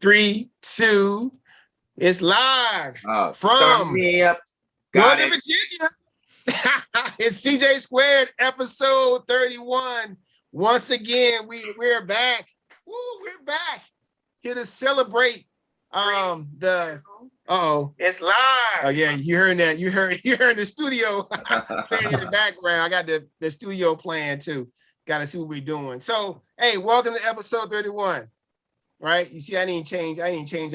3, 2. It's live Start from me up. Northern Virginia. It's CJ Squared, episode 31. Once again, we're back. Woo, we're back here to celebrate it's live. Oh yeah, you heard that. You heard the studio playing in the background. I got the studio playing too. Got to see what we're doing. So, hey, welcome to episode 31. Right? You see, I didn't change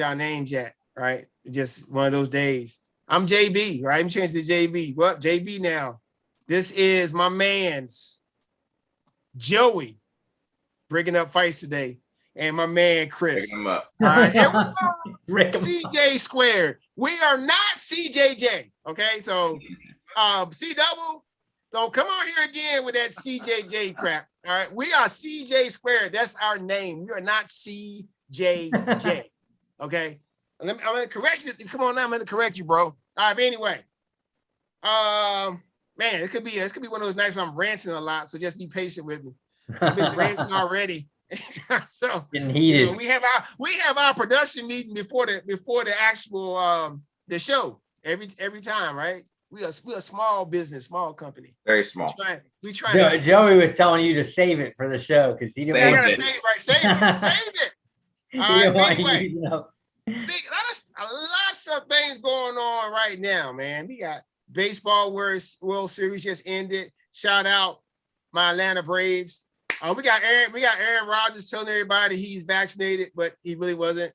our names yet, right? Just one of those days. I'm JB, right? I'm changed to JB. What? JB now. This is my man's Joey breaking up fights today. And my man Chris. Breaking them up. All right. And CJ Squared. We are not CJJ. Okay. So C double, don't come on here again with that CJJ crap. All right. We are CJ Squared. That's our name. We are not CJJ. Okay. I'm gonna correct you. Come on now, I'm gonna correct you, bro. All right, but anyway. Man, it could be one of those nights when I'm ranting a lot, so just be patient with me. I've been ranting already. So you know, we have our production meeting before the actual the show every time, right? We are a small business, small company. Very small. We try. Joey was telling you to save it for the show because he didn't want to save it, right? Save it. All right, anyway, lots of things going on right now, man. We got baseball World Series just ended. Shout out my Atlanta Braves. We got Aaron Rodgers telling everybody he's vaccinated, but he really wasn't.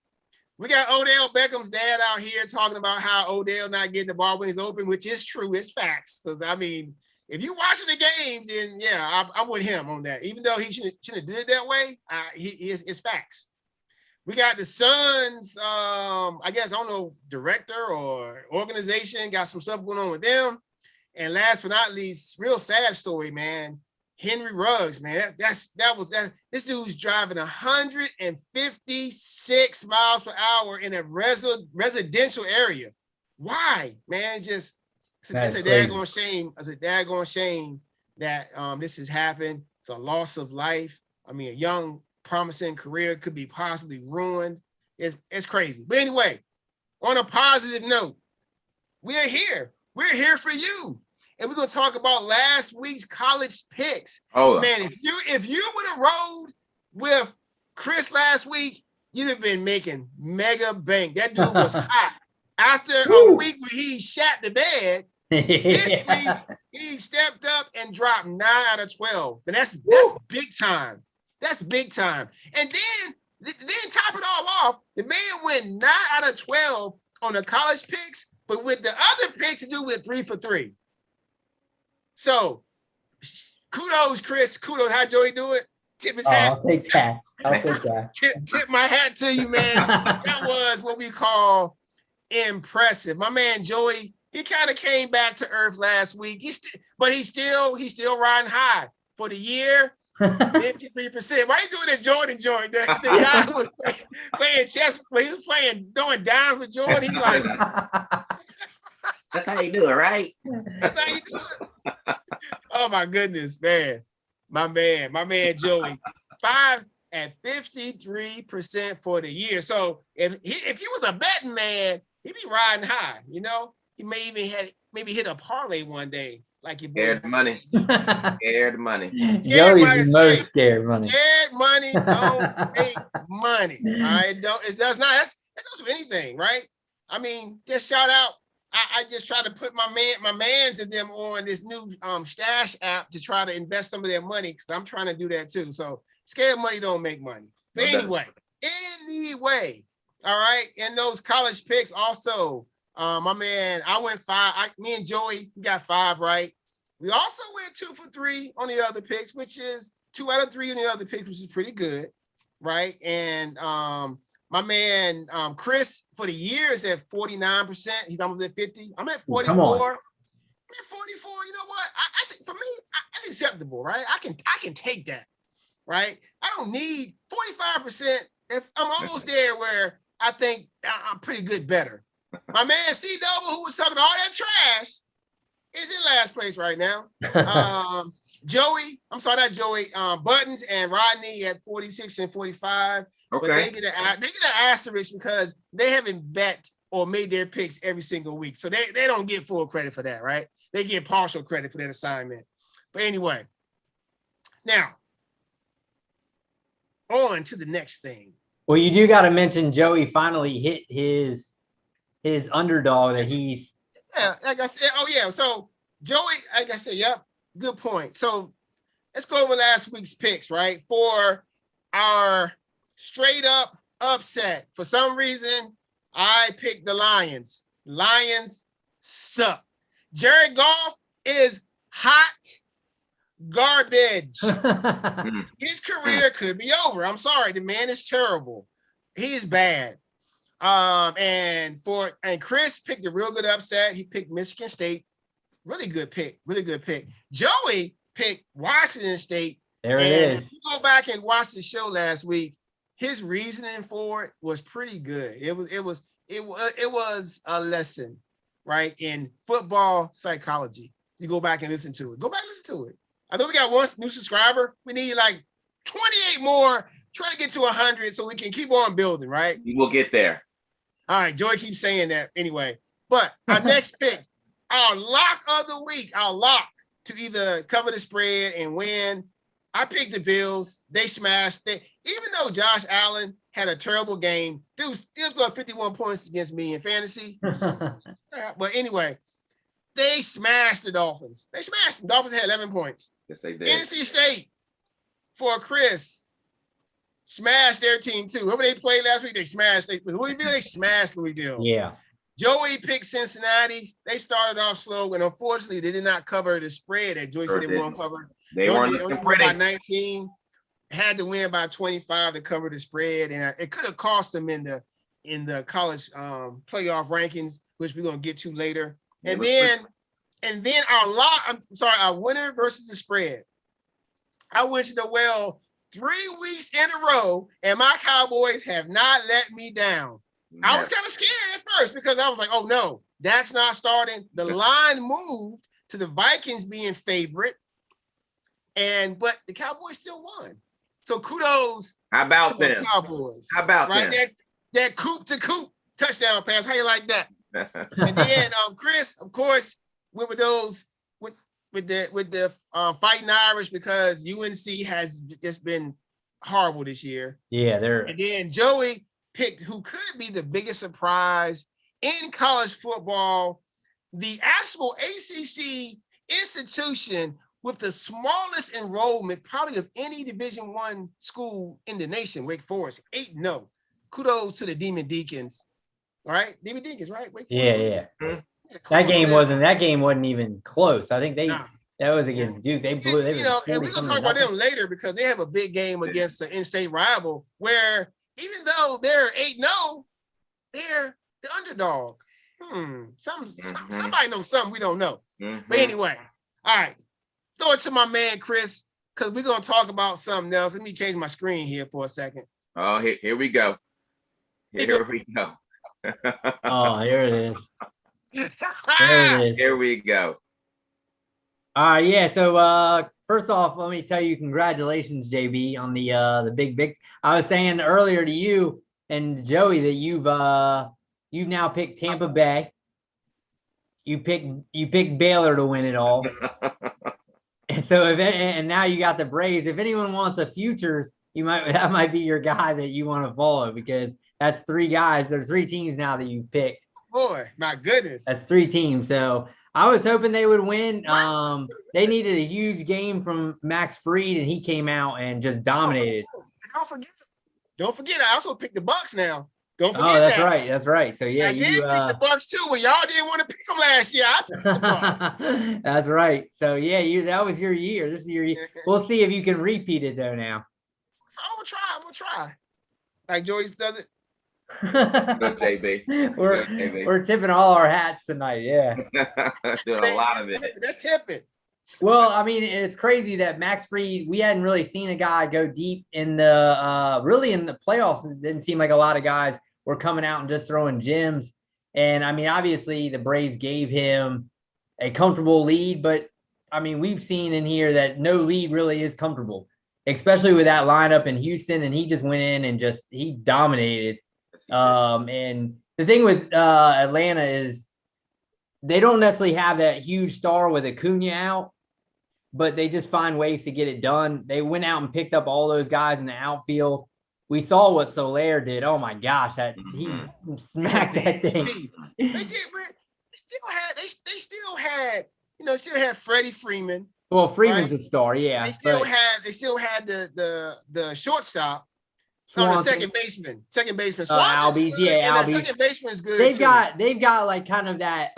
We got Odell Beckham's dad out here talking about how Odell not getting the ball when he's open, which is true. It's facts. Because I mean, if you watching the games, then yeah, I'm with him on that. Even though he shouldn't have did it that way, it's facts. We got the Suns, I guess, I don't know, director or organization, got some stuff going on with them. And last but not least, real sad story, man. Henry Ruggs, man. This dude's driving 156 miles per hour in a residential area. Why, man? It's a daggone shame. It's a daggone shame that this has happened. It's a loss of life. I mean, a young, promising career could be possibly ruined. It's crazy. But anyway, on a positive note, we're here. We're here for you. And we're going to talk about last week's college picks. Oh man, if you would have rolled with Chris last week, you'd have been making mega bank. That dude was hot. After a week where he shat the bed, this week he stepped up and dropped 9 out of 12. And that's big time. That's big time. And then top it all off, the man went 9 out of 12 on the college picks, but with the other picks to do with 3 for 3. So kudos, Chris. Kudos. How Joey do it? Tip his hat. I'll take that. Tip my hat to you, man. That was what we call impressive. My man Joey, he kind of came back to earth last week. He's still riding high for the year. 53%. Why are you doing this Jordan joint? The guy who was playing chess, he was doing downs with Jordan. He's like, that's how you do it, right? That's how you do it. Oh my goodness, man. My man Joey. 5 at 53% for the year. So if he was a betting man, he'd be riding high, you know? He may even hit a parlay one day. Like your scared money. Scared money. Joey's the most scared money. Scared money don't make money. All right. It does not. That goes for anything, right? I mean, just shout out. I just try to put my mans and them on this new stash app to try to invest some of their money because I'm trying to do that too. So scared money don't make money. But anyway, all right. In those college picks also, my man, I went 5. Me and Joey, we got 5 right. We also went 2 for 3 on the other picks, which is 2 out of 3 on the other picks, which is pretty good, right? And my man Chris for the year is at 49%. He's almost at 50. I'm at 44. I'm at 44. You know what? I for me, that's acceptable, right? I can take that, right? I don't need 45%. If I'm almost there where I think I'm pretty good better. My man C double, who was talking all that trash, is in last place right now. Joey, I'm sorry, not Joey. Buttons and Rodney at 46 and 45. Okay. But they get an asterisk because they haven't bet or made their picks every single week. So they don't get full credit for that, right? They get partial credit for that assignment. But anyway, now on to the next thing. Well, you do got to mention Joey finally hit his underdog that he's. Yeah, like I said, so Joey, like I said, yep, good point. So let's go over last week's picks, right? For our straight up upset. For some reason, I picked the Lions. Lions suck. Jared Goff is hot garbage. His career could be over. I'm sorry. The man is terrible. He is bad. And Chris picked a real good upset. He picked Michigan State. Really good pick. Joey picked Washington State. There it is. If you go back and watch the show last week, his reasoning for it was pretty good. It was a lesson, right, in football psychology. You go back and listen to it. Go back and listen to it. I think we got one new subscriber. We need like 28 more. Try to get to 100 so we can keep on building, right? You will get there. All right, Joey keeps saying that anyway. But our next pick, our lock of the week, our lock to either cover the spread and win. I picked the Bills. They smashed it. Even though Josh Allen had a terrible game, dude still scored 51 points against me in fantasy. But anyway, they smashed the Dolphins. They smashed them. Dolphins had 11 points. Yes, they did. NC State for Chris smashed their team too. Whoever they played last week, they smashed. They smashed Louisville. Yeah. Joey picked Cincinnati. They started off slow, and unfortunately, they did not cover the spread that Joey said they won't cover. They weren't looking pretty. By 19, had to win by 25 to cover the spread, and it could have cost them in the college playoff rankings, which we're gonna get to later. And then our winner versus the spread. I went to the well 3 weeks in a row, and my Cowboys have not let me down. No. I was kind of scared at first because I was like, oh no, Dak's not starting. The line moved to the Vikings being favorite, but the Cowboys still won. So kudos How about to them? the Cowboys. How about them? That coop to coop touchdown pass. How you like that? And then Chris, of course, went with those with the Fighting Irish because UNC has just been horrible this year. Yeah, and then Joey picked who could be the biggest surprise in college football, the actual ACC institution with the smallest enrollment probably of any Division I school in the nation, Wake Forest, 8-0. Kudos to the Demon Deacons. All right, Demon Deacons, right? Wake Forest. Yeah. That game wasn't even close. I think that was against Duke. They blew. And we're gonna talk about them later because they have a big game against an in-state rival where even though they're 8-0, they're the underdog. Somebody knows something we don't know. But anyway, all right. Throw it to my man Chris because we're gonna talk about something else. Let me change my screen here for a second. Oh, here we go. Here we go. Oh, here it is. Here we go. Yeah. So first off, let me tell you, congratulations, JB, on the big. I was saying earlier to you and Joey that you've now picked Tampa Bay. You picked Baylor to win it all. And so and now you got the Braves. If anyone wants a futures, that might be your guy that you want to follow because that's 3 guys. There's 3 teams now that you've picked. Boy, my goodness. That's 3 teams. So I was hoping they would win. They needed a huge game from Max Fried, and he came out and just dominated. Don't forget. I also picked the Bucks now. Don't forget that. That's right. So yeah, I did pick the Bucks too. When y'all didn't want to pick them last year, I picked the Bucks. That's right. So yeah, that was your year. This is your year. We'll see if you can repeat it though now. So I'm gonna try. Like Joyce does it. Good JB. We're tipping all our hats tonight. Yeah. Doing a lot of it. That's tipping. Well, I mean, it's crazy that Max Fried, we hadn't really seen a guy go deep in the playoffs. It didn't seem like a lot of guys were coming out and just throwing gems. And I mean, obviously the Braves gave him a comfortable lead, but I mean, we've seen in here that no league really is comfortable, especially with that lineup in Houston. And he just went in and he dominated. And the thing with Atlanta is they don't necessarily have that huge star with Acuna out, but they just find ways to get it done. They went out and picked up all those guys in the outfield. We saw what Soler did. Oh my gosh, he smacked that thing. They still had Freddie Freeman. Well, Freeman's a star, yeah. They still had the shortstop. Swanson. The second baseman. Albies, yeah, Albies. Second baseman's good. They've got like kind of that.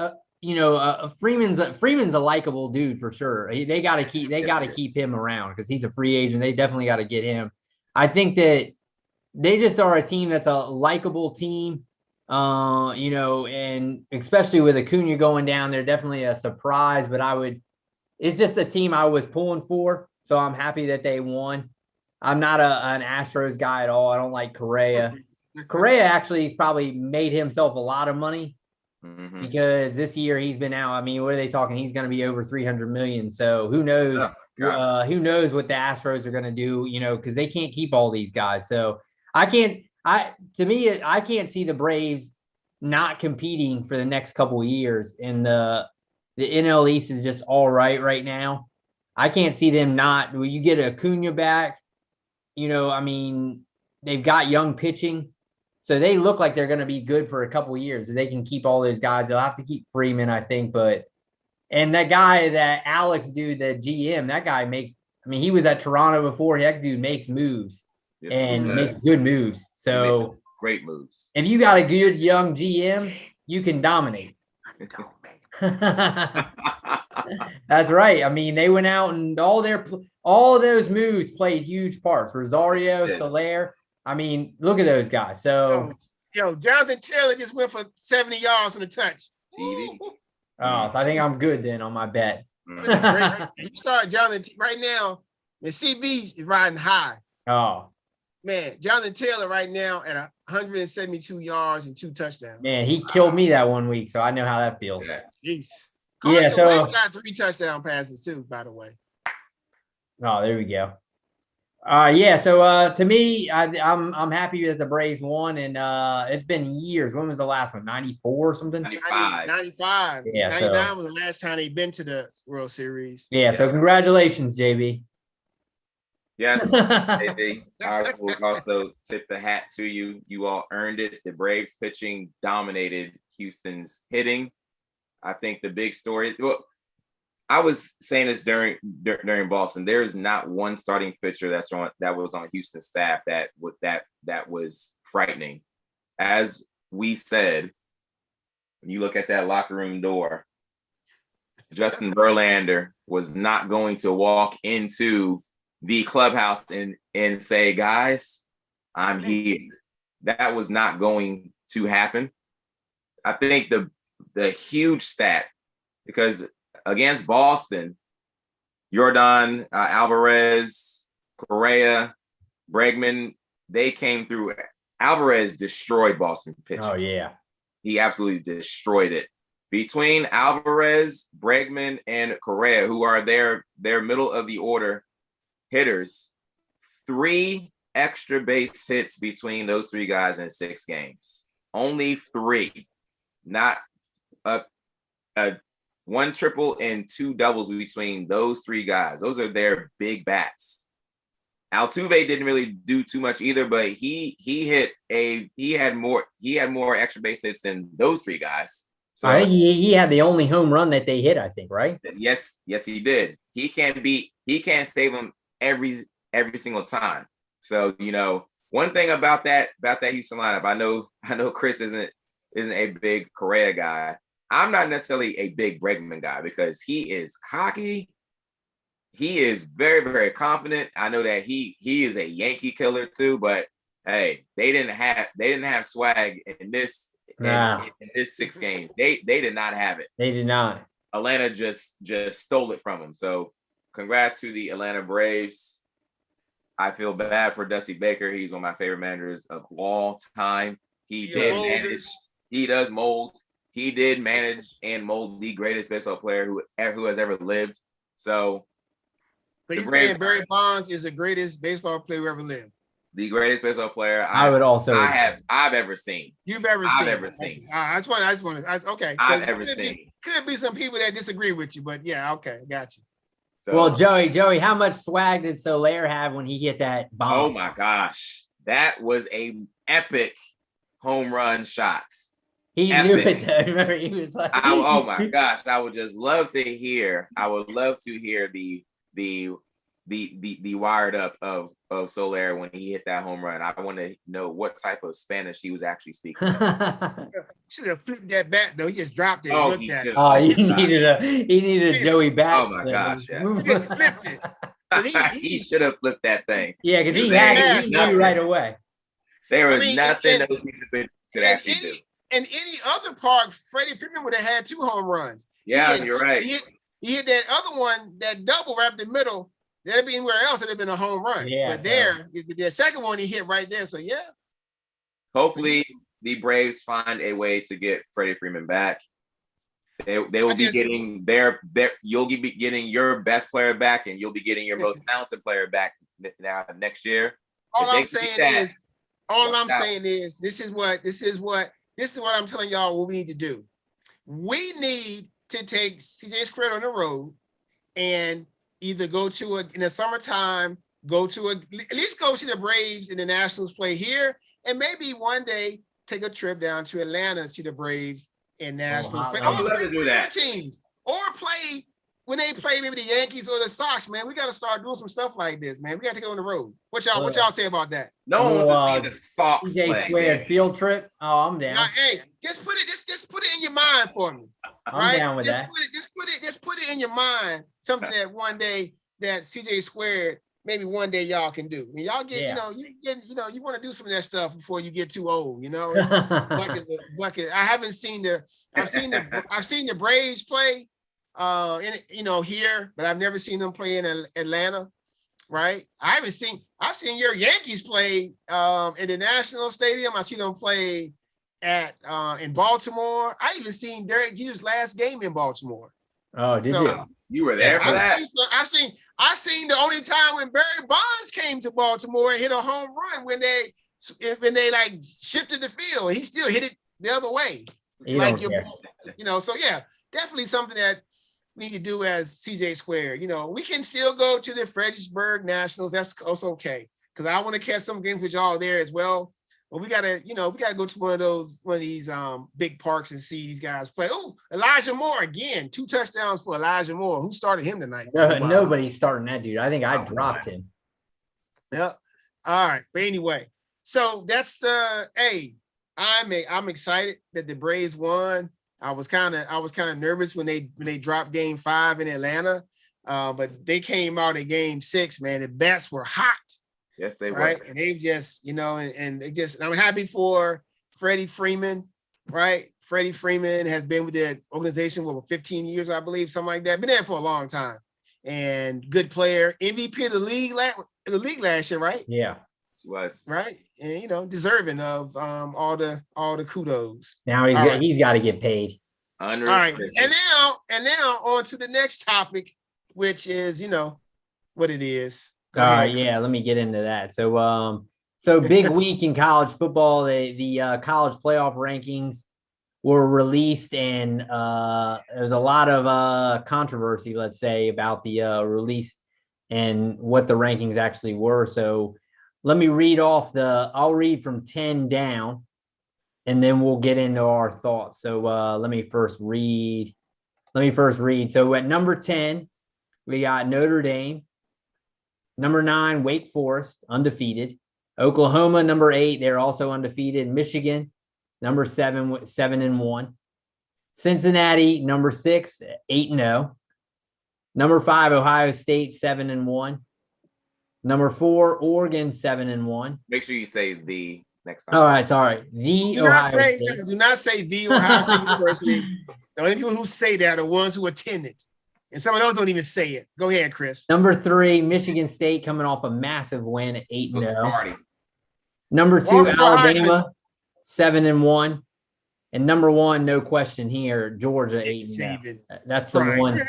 Freeman's a likable dude for sure. They got to keep him around because he's a free agent. They definitely got to get him. I think that they just are a team that's a likable team. And especially with Acuna going down, they're definitely a surprise. But it's just a team I was pulling for, so I'm happy that they won. I'm not an Astros guy at all. I don't like Correa. Correa actually has probably made himself a lot of money because this year he's been out. I mean, what are they talking? He's going to be over 300 million. So who knows? Who knows what the Astros are going to do? Because they can't keep all these guys. So I can't see the Braves not competing for the next couple of years. And the NL East is just all right now. I can't see them not. Will you get Acuna back? They've got young pitching, so they look like they're going to be good for a couple of years. If they can keep all those guys, they'll have to keep Freeman, I think. And that guy, that Alex dude, the GM, that guy he was at Toronto before. That dude makes moves makes good moves. So great moves. If you got a good young GM, you can dominate. That's right. I mean, they went out and all of those moves played huge parts. Rosario, Soler. I mean, look at those guys. So, Jonathan Taylor just went for 70 yards on the touch. So I think I'm good then on my bet. You start Jonathan right now. The CB is riding high. Oh man, Jonathan Taylor right now at 172 yards and 2 touchdowns. Man, he killed me that 1 week, so I know how that feels. Jeez. Carson Wentz got 3 touchdown passes too, by the way. Oh, there we go. So to me, I'm happy that the Braves won, and it's been years. When was the last one? 94 or something? 95. Yeah, 99 was the last time they'd been to the World Series. Yeah, so congratulations, JB. Yes, JB. I will also tip the hat to you. You all earned it. The Braves pitching dominated Houston's hitting. I think the big story. Well, I was saying this during Boston. There is not one starting pitcher that was on Houston's staff that was frightening. As we said, when you look at that locker room door, Justin Verlander was not going to walk into the clubhouse and say, "Guys, I'm here." That was not going to happen. I think the huge stat, because against Boston, Jordan, Alvarez, Correa, Bregman, they came through. Alvarez destroyed Boston pitching. Oh, yeah. He absolutely destroyed it. Between Alvarez, Bregman, and Correa, who are their middle of the order hitters, 3 extra base hits between those 3 guys in 6 games. Only 3. Not a 1 triple and 2 doubles between those 3 guys. Those are their big bats. Altuve didn't really do too much either, but he had more extra base hits than those 3 guys. So I think he had the only home run that they hit, I think, right? Yes, he did. He can't save them every single time. So, one thing about that Houston lineup, I know Chris isn't a big Correa guy. I'm not necessarily a big Bregman guy because he is cocky. He is very, very confident. I know that he is a Yankee killer too, but hey, they didn't have swag in this 6 games. They did not have it. They did not. Atlanta just stole it from them. So congrats to the Atlanta Braves. I feel bad for Dusty Baker. He's one of my favorite managers of all time. He does mold. He did manage and mold the greatest baseball player who has ever lived. So you're saying Barry Bonds is the greatest baseball player who ever lived? The greatest baseball player I've ever seen. You've ever seen? I've ever seen. I just want to. Okay. I've ever seen. Could be some people that disagree with you, but yeah, okay, got you. So, well, Joey, how much swag did Soler have when he hit that bomb? Oh my gosh, that was a epic home run shot. He knew it. Remember, he was like, oh my gosh, I would just love to hear. I would love to hear the wired up of Soler when he hit that home run. I want to know what type of Spanish he was actually speaking. Should have flipped that bat though. He just dropped it. Oh, he needed a Joey bat. Oh my gosh, yeah. He just flipped it. He should have flipped that thing. Yeah, because he knew right away. There was nothing those people could actually do. In any other park, Freddie Freeman would have had 2 home runs. Yeah, you're right. He hit that other one, that double right up the middle. That'd be anywhere else. It'd have been a home run. Yeah, but the second one he hit right there. So yeah. Hopefully the Braves find a way to get Freddie Freeman back. They will be getting you'll be getting your best player back, and you'll be getting your most talented player back now next year. All I'm saying is this is what I'm telling y'all what we need to do. We need to take CJ Squared on the road and either go to in the summertime, at least go see the Braves and the Nationals play here, and maybe one day take a trip down to Atlanta, see the Braves and Nationals play. I would love to do that. Teams, or play when they play maybe the Yankees or the Sox, man. We got to start doing some stuff like this, man. We got to go on the road. What y'all say about that? No one wants to see the Sox CJ Squared field trip. Oh, I'm down. Now, hey, just put it in your mind for me. I'm down with that. Just put it in your mind. Something that one day that CJ Squared, maybe one day y'all can do. I mean, y'all get, you want to do some of that stuff before you get too old. It's bucket. I've seen the Braves play, here, but I've never seen them play in Atlanta. Right? I've seen your Yankees play in the National Stadium. I see them play in Baltimore. I even seen Derek Jeter's last game in Baltimore. Oh, did you? You were there for that? I've seen the only time when Barry Bonds came to Baltimore and hit a home run when they like shifted the field. He still hit it the other way. So yeah, definitely something that we need to do as CJ Square. We can still go to the Fredericksburg Nationals. That's also okay. Because I want to catch some games with y'all there as well. But we gotta go to one of these big parks and see these guys play. Oh, Elijah Moore again, 2 touchdowns for Elijah Moore. Who started him tonight? Nobody's starting that dude. I think I dropped him. Yep. All right. But anyway, so that's I'm excited that the Braves won. I was kind of nervous when they dropped Game 5 in Atlanta, but they came out in Game 6. Man, the bats were hot. Yes, they were. Right, and they just, and they just. I'm happy for Freddie Freeman. Right, Freddie Freeman has been with the organization for 15 years, I believe, something like that. Been there for a long time, and good player, MVP of the league last year, right? Yeah, was right, and deserving of all the kudos. Now he's got to get paid. All right, and now on to the next topic, which is what it is. Yeah, let me get into that. So big week in college football. The college playoff rankings were released, and there's a lot of controversy, let's say, about the release and what the rankings actually were. So let me read I'll read from 10 down, and then we'll get into our thoughts. So let me first read. So at number 10, we got Notre Dame. Number 9, Wake Forest, undefeated. Oklahoma, number 8, they're also undefeated. Michigan, number 7, 7-1. Cincinnati, number 6, 8-0. Number 5, Ohio State, 7-1. Number 4, Oregon, 7-1. Make sure you say the next time. All right, sorry. Do not say the Ohio State University. The only people who say that are ones who attended. And some of those don't even say it. Go ahead, Chris. Number 3, Michigan State, coming off a massive win at 8-0. Number 2, Alabama, 7-1. And number one, no question here, Georgia 8-0. That's the one.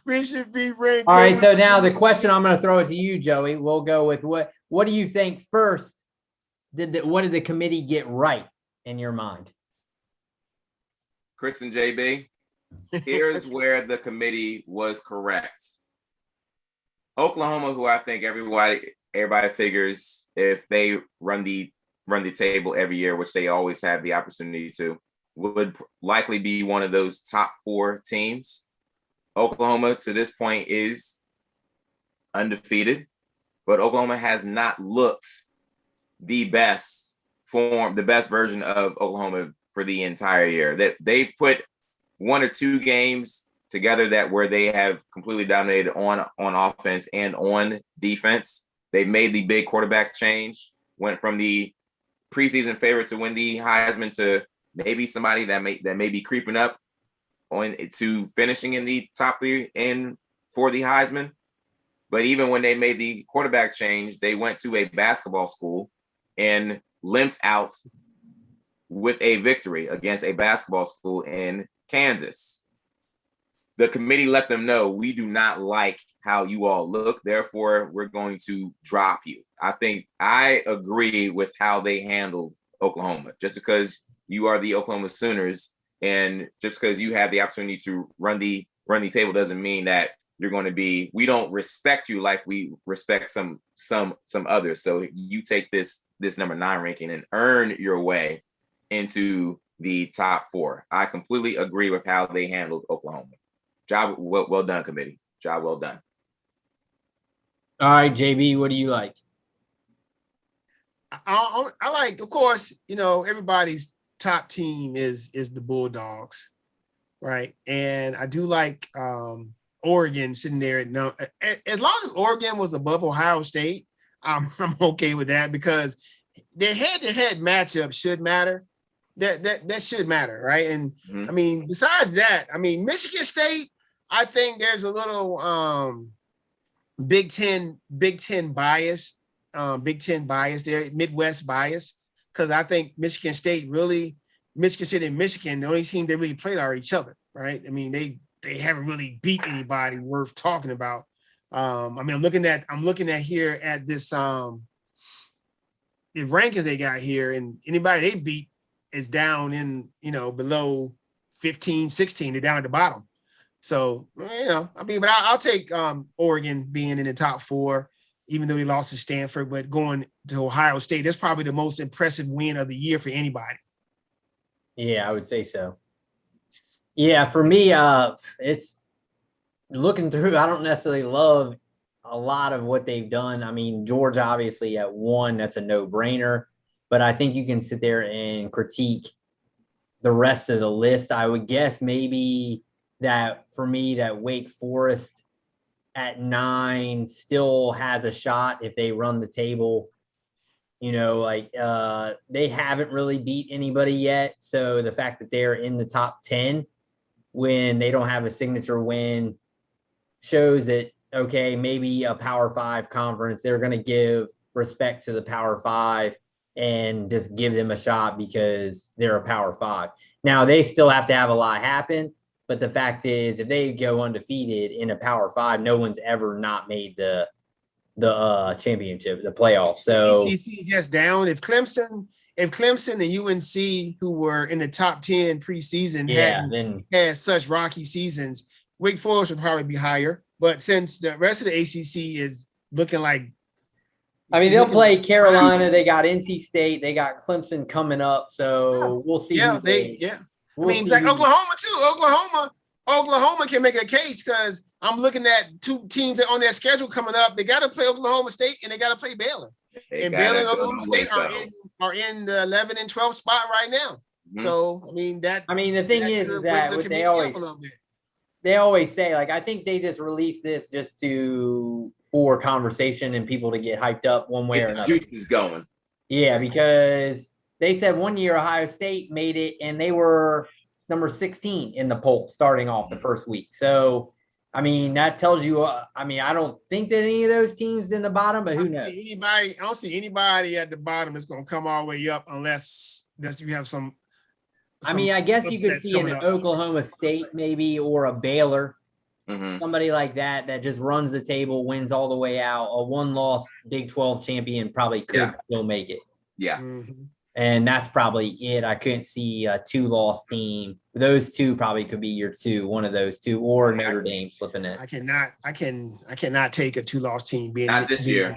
We should be ranked. All right, so now the question, I'm going to throw it to you, Joey. We'll go with what do you think first? What did the committee get right in your mind? Chris and JB, here's where the committee was correct. Oklahoma, who I think everybody figures if they run the table every year, which they always have the opportunity to, would likely be one of those top 4 teams. Oklahoma to this point is undefeated, but Oklahoma has not looked the best version of Oklahoma for the entire year. That they've put 1 or 2 games together where they have completely dominated on offense and on defense. They've made the big quarterback change, went from the preseason favorite to win the Heisman to maybe somebody that may be creeping up on to finishing in the top 3 for the Heisman. But even when they made the quarterback change, they went to a basketball school and limped out with a victory against a basketball school in Kansas. The committee let them know, we do not like how you all look, therefore we're going to drop you. I think I agree with how they handled Oklahoma. Just because you are the Oklahoma Sooners and just because you have the opportunity to run the table doesn't mean that you're going to be, we don't respect you like we respect some others. So you take this number 9 ranking and earn your way into the top 4. I completely agree with how they handled Oklahoma. Job well done, committee. Job well done. All right, JB, what do you like? I like, of course, everybody's top team is the Bulldogs, right? And I do like Oregon sitting there as long as Oregon was above Ohio State, I'm okay with that because their head-to-head matchup should matter. That should matter, right? And I mean, besides that, I mean, Michigan State, I think there's a little Big Ten bias, there, Midwest bias, because I think Michigan State and Michigan, the only team they really played are each other, right? I mean, they haven't really beat anybody worth talking about. I mean, I'm looking at here at this the rankings they got here, and anybody they beat is down in, below 15, 16. They're down at the bottom. So, I mean, but I'll take Oregon being in the top 4, even though they lost to Stanford, but going to Ohio State, that's probably the most impressive win of the year for anybody. Yeah, I would say so. Yeah, for me, it's looking through, I don't necessarily love a lot of what they've done. I mean, Georgia, obviously at 1, that's a no-brainer, but I think you can sit there and critique the rest of the list. I would guess maybe that for me, that Wake Forest at 9 still has a shot if they run the table. They haven't really beat anybody yet. So the fact that they're in the top 10 when they don't have a signature win shows that, okay, maybe a Power 5 conference, they're going to give respect to the Power 5 and just give them a shot because they're a Power 5. Now, they still have to have a lot happen. But the fact is, if they go undefeated in a Power 5, no one's ever not made the championship, the playoffs. So ACC just down. If Clemson and UNC, who were in the top 10 preseason, hadn't had such rocky seasons, Wake Forest would probably be higher. But since the rest of the ACC is looking like, I mean, they'll play Carolina. They got NC State. They got Clemson coming up. So we'll see. I mean, it's like Oklahoma too. Oklahoma can make a case because I'm looking at 2 teams that on their schedule coming up. They got to play Oklahoma State and they got to play Baylor. And Baylor and Oklahoma State are in the 11 and 12 spot right now. So I mean the thing is that they always say, like, I think they just released this just for conversation and people to get hyped up one way or another. Juice is going. Yeah, because they said one year Ohio State made it and they were number 16 in the poll starting off the first week. So, I mean, that tells you, I don't think that any of those teams in the bottom, but who knows? I don't see anybody at the bottom that's going to come all the way up unless you have some I mean, I guess you could see an Oklahoma State maybe, or a Baylor, somebody like that just runs the table, wins all the way out. A one-loss Big 12 champion probably could still make it. Yeah. And that's probably it. I couldn't see a two-loss team. Those two probably could be your two, one of those two, or Notre Dame slipping in. I cannot take a two-loss team being not this year.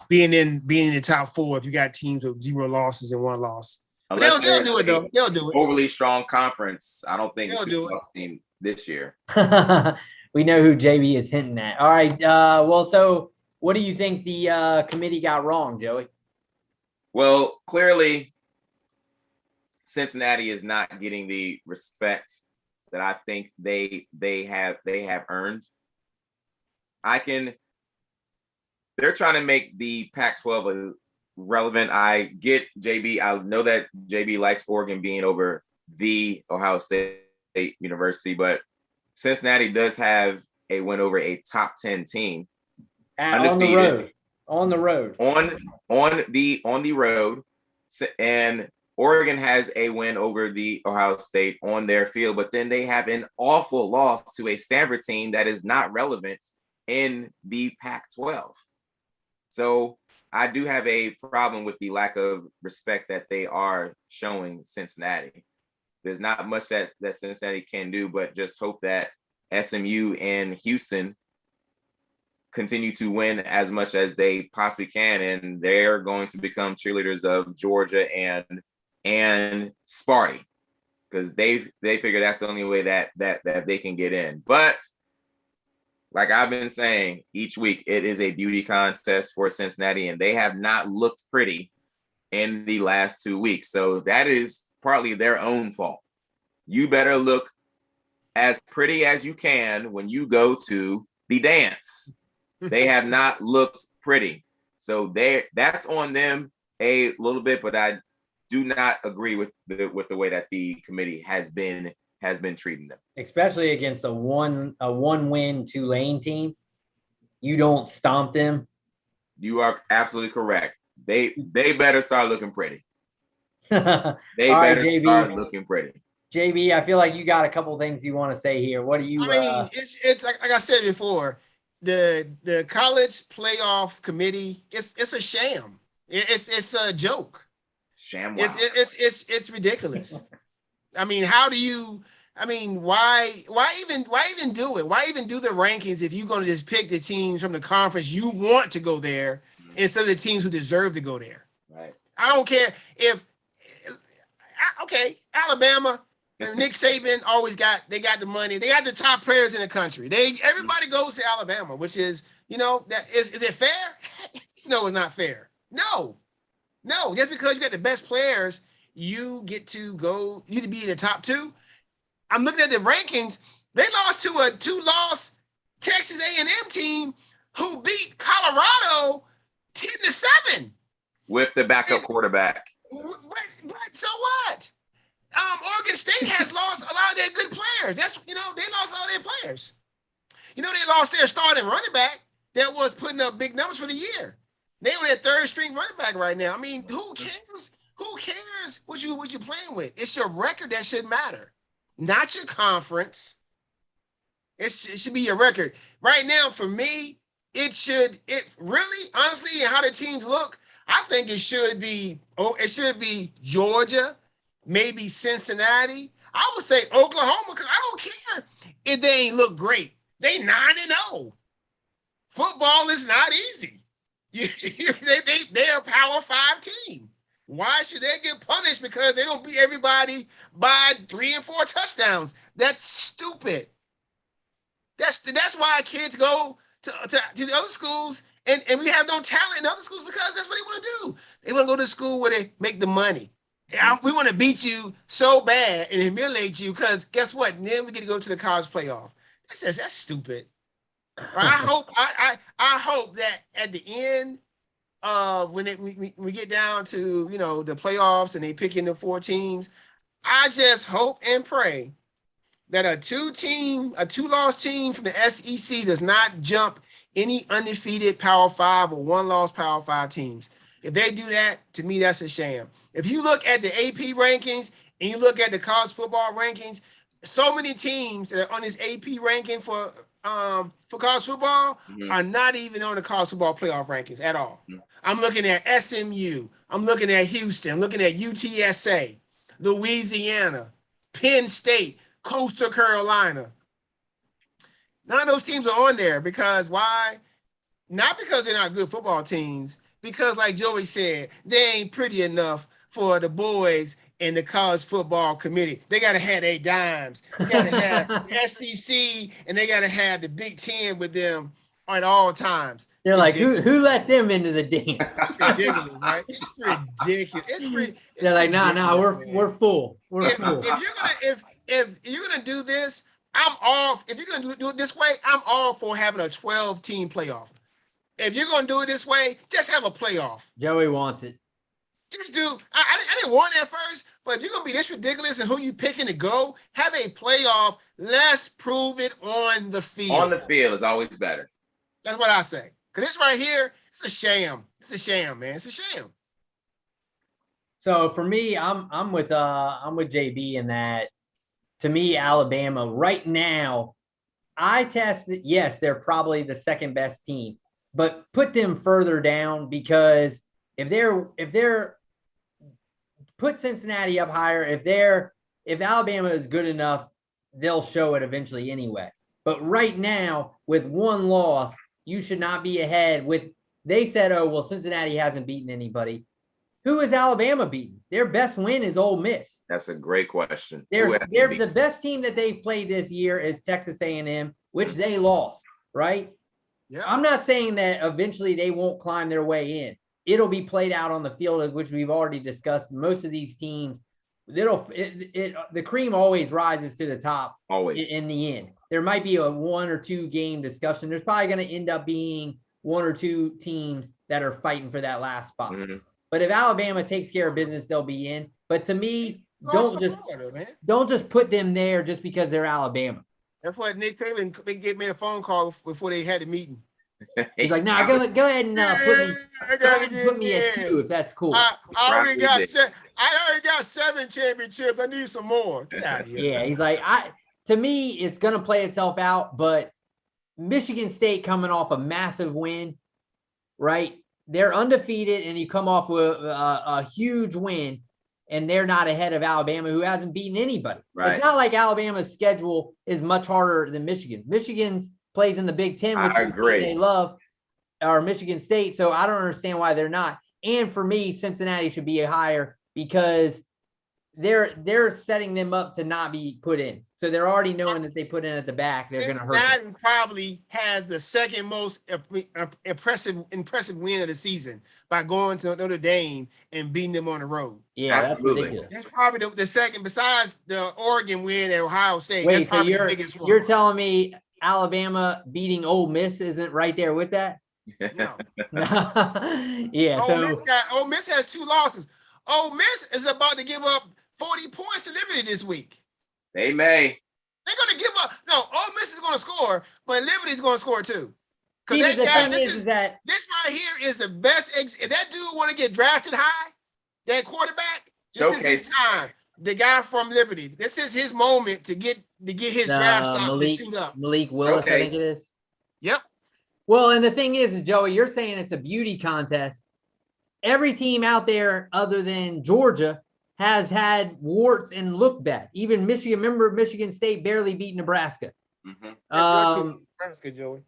Being in the top four if you got teams with 0 losses and 1 loss. But they'll do it though. They'll do it. Overly strong conference. I don't think it's a two-loss team this year. We know who JB is hinting at. All right. Well, so what do you think the committee got wrong, Joey? Well, clearly, Cincinnati is not getting the respect that I think they have earned. They're trying to make the Pac-12 relevant. I get JB. I know that JB likes Oregon being over the Ohio State University, but Cincinnati does have a win over a top 10 team. On the road. On the road. And Oregon has a win over the Ohio State on their field, but then they have an awful loss to a Stanford team that is not relevant in the Pac-12. So I do have a problem with the lack of respect that they are showing Cincinnati. There's not much that Cincinnati can do, but just hope that SMU and Houston continue to win as much as they possibly can, and they're going to become cheerleaders of Georgia and Sparty, because they figure that's the only way that they can get in. But like I've been saying each week, it is a beauty contest for Cincinnati, and they have not looked pretty in the last 2 weeks. So that is partly their own fault. You better look as pretty as you can when you go to the dance. They have not looked pretty. So that's on them a little bit, but I do not agree with the way that the committee has been treating them. Especially against a one-win Tulane team. You don't stomp them. You are absolutely correct. They better start looking pretty. Start looking pretty. JB, I feel like you got a couple things you want to say here. What do you? I mean, it's like I said before, the college playoff committee. It's a sham. It's a joke. Sham. Wow. It's ridiculous. I mean, how do you? I mean, why even do it? Why even do the rankings if you're going to just pick the teams from the conference you want to go there instead of the teams who deserve to go there? Right. I don't care if. Okay, Alabama. Nick Saban always got the money. They got the top players in the country. Everybody goes to Alabama, which is, that is it fair? No, it's not fair. No. Just because you got the best players, you get to go. You to be in the top 2. I'm looking at the rankings. They lost to a 2-loss Texas A&M team who beat Colorado 10-7 with the backup quarterback. But so what? Oregon State has lost a lot of their good players. They lost all their players. They lost their starting running back that was putting up big numbers for the year. They on their 3rd string running back right now. I mean, who cares? Who cares what you playing with? It's your record that should matter, not your conference. It should be your record. Right now, for me, it really, honestly, and how the teams look, I think it should be Georgia, maybe Cincinnati. I would say Oklahoma, because I don't care if they ain't look great. They 9-0. Football is not easy. They're a Power 5 team. Why should they get punished because they don't beat everybody by 3 and 4 touchdowns? That's stupid. That's why kids go to the other schools and we have no talent in other schools, because that's what they want to do. They want to go to school where they make the money. We want to beat you so bad and humiliate you, because guess what? And then we get to go to the college playoff. That's stupid. I hope that at the end of when we get down to the playoffs and they pick in the 4 teams, I just hope and pray that a 2-loss team from the SEC does not jump any undefeated Power 5 or 1-loss Power 5 teams. If they do that, to me, that's a sham. If you look at the AP rankings, and you look at the college football rankings, so many teams that are on this AP ranking for college football are not even on the college football playoff rankings at all. I'm looking at SMU. I'm looking at Houston. I'm looking at UTSA, Louisiana, Penn State, Coastal Carolina. None of those teams are on there because why? Not because they're not good football teams, because like Joey said, they ain't pretty enough for the boys in the college football committee. They got to have their dimes. They got to have the SEC, and they got to have the Big Ten with them at all times. They're like, who let them into the dance? It's ridiculous, right? It's ridiculous. They're like, nah, we're full. We're full. If you're gonna do this, I'm all. If you're gonna do it this way, I'm all for having a 12-team playoff. If you're gonna do it this way, just have a playoff. Joey wants it. Just do. I didn't want it at first, but if you're gonna be this ridiculous and who you picking to go, have a playoff. Let's prove it on the field. On the field is always better. That's what I say. Cause this right here, it's a sham. It's a sham, man. It's a sham. So for me, I'm with JB in that. To me, Alabama right now, I tested. Yes, they're probably the second best team, but put them further down because if they're put Cincinnati up higher, if Alabama is good enough, they'll show it eventually anyway. But right now, with one loss, you should not be ahead with, they said, oh, well, Cincinnati hasn't beaten anybody. Who is Alabama beaten? Their best win is Ole Miss. That's a great question. They're the best team that they've played this year is Texas A&M, which they lost, right? Yeah. I'm not saying that eventually they won't climb their way in. It'll be played out on the field, which we've already discussed. Most of these teams, the cream always rises to the top. Always. In the end. There might be a 1 or 2 game discussion. There's probably going to end up being 1 or 2 teams that are fighting for that last spot. Mm-hmm. But if Alabama takes care of business, they'll be in. But to me, don't just put them there just because they're Alabama. That's what Nick Taylor made a phone call before they had the meeting. He's like, nah, go ahead and put me at 2 if that's cool. I already got 7 championships. I need some more. Get out of here. Yeah, he's like, to me, it's gonna play itself out. But Michigan State coming off a massive win, right? They're undefeated, and you come off with a huge win, and they're not ahead of Alabama, who hasn't beaten anybody. Right. It's not like Alabama's schedule is much harder than Michigan. Michigan's plays in the Big Ten, which they love, or Michigan State. So I don't understand why they're not. And for me, Cincinnati should be higher because they're setting them up to not be put in. So they're already knowing that they put in at the back, they're going to hurt them. Cincinnati probably has the second most impressive win of the season by going to Notre Dame and beating them on the road. Yeah, absolutely. That's ridiculous. That's probably the second, besides the Oregon win at Ohio State. Wait, that's probably so the biggest one. You're telling me Alabama beating Ole Miss isn't right there with that? No. Yeah. Ole Miss has 2 losses. Ole Miss is about to give up 40 points to Liberty this week. They may. They're going to give up. No, Ole Miss is going to score, but Liberty's going to score too. Because this right here is the best. If that dude want to get drafted high, that quarterback, this is his time. The guy from Liberty. This is his moment to get his draft stock to shoot up. Malik Willis, I think it is. Yep. Well, and the thing is, Joey, you're saying it's a beauty contest. Every team out there other than Georgia has had warts and look bad. Even Michigan, remember Michigan State barely beat Nebraska. Mm-hmm. Nebraska, Joey.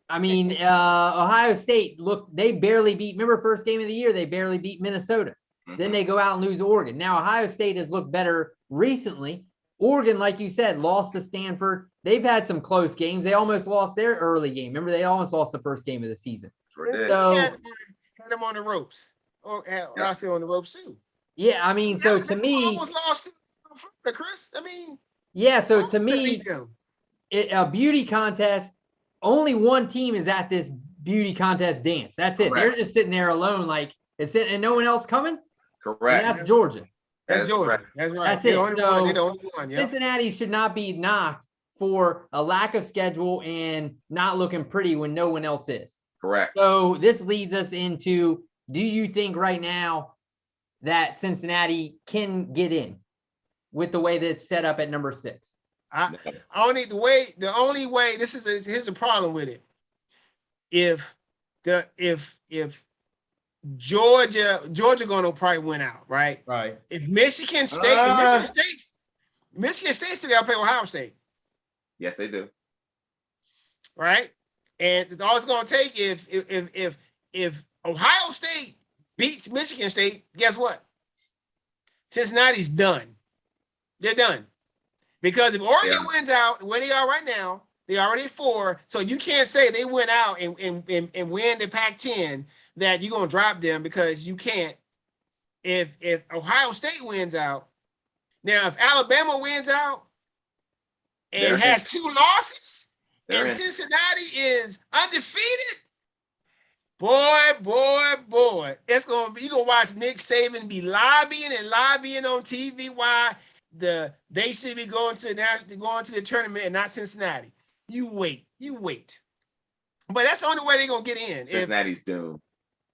I mean, Ohio State, they barely beat, remember first game of the year, they barely beat Minnesota. Mm-hmm. Then they go out and lose to Oregon. Now, Ohio State has looked better recently. Oregon, like you said, lost to Stanford. They've had some close games. They almost lost their early game. Remember, they almost lost the first game of the season. So had them on the ropes. Or I say on the ropes too. Yeah, I mean, so to me, almost lost to Chris. I mean, yeah. So to me, a beauty contest. Only one team is at this beauty contest dance. That's it. Correct. They're just sitting there alone, like it's it, and no one else coming. Correct. And that's Georgia. That's Georgia. Correct. That's right. That's it. So they're the only one. Yep. Cincinnati should not be knocked for a lack of schedule and not looking pretty when no one else is. Correct. So this leads us into: do you think right now that Cincinnati can get in? with the way this set up at number 6. Here's the problem with it. If Georgia gonna probably win out, right? Right. If Michigan State still gotta play Ohio State. Yes, they do. Right? And all it's gonna take if Ohio State beats Michigan State, guess what? Cincinnati's done. They're done. Because if Oregon wins out where they are right now, they're already at 4. So you can't say they went out and win the Pac-10 that you're gonna drop them, because you can't. If Ohio State wins out, now if Alabama wins out and has 2 losses, and Cincinnati is undefeated, boy, it's gonna be, you gonna watch Nick Saban be lobbying on TV why they should be going to the tournament and not Cincinnati. You wait. But that's the only way they're gonna get in. Cincinnati's doomed.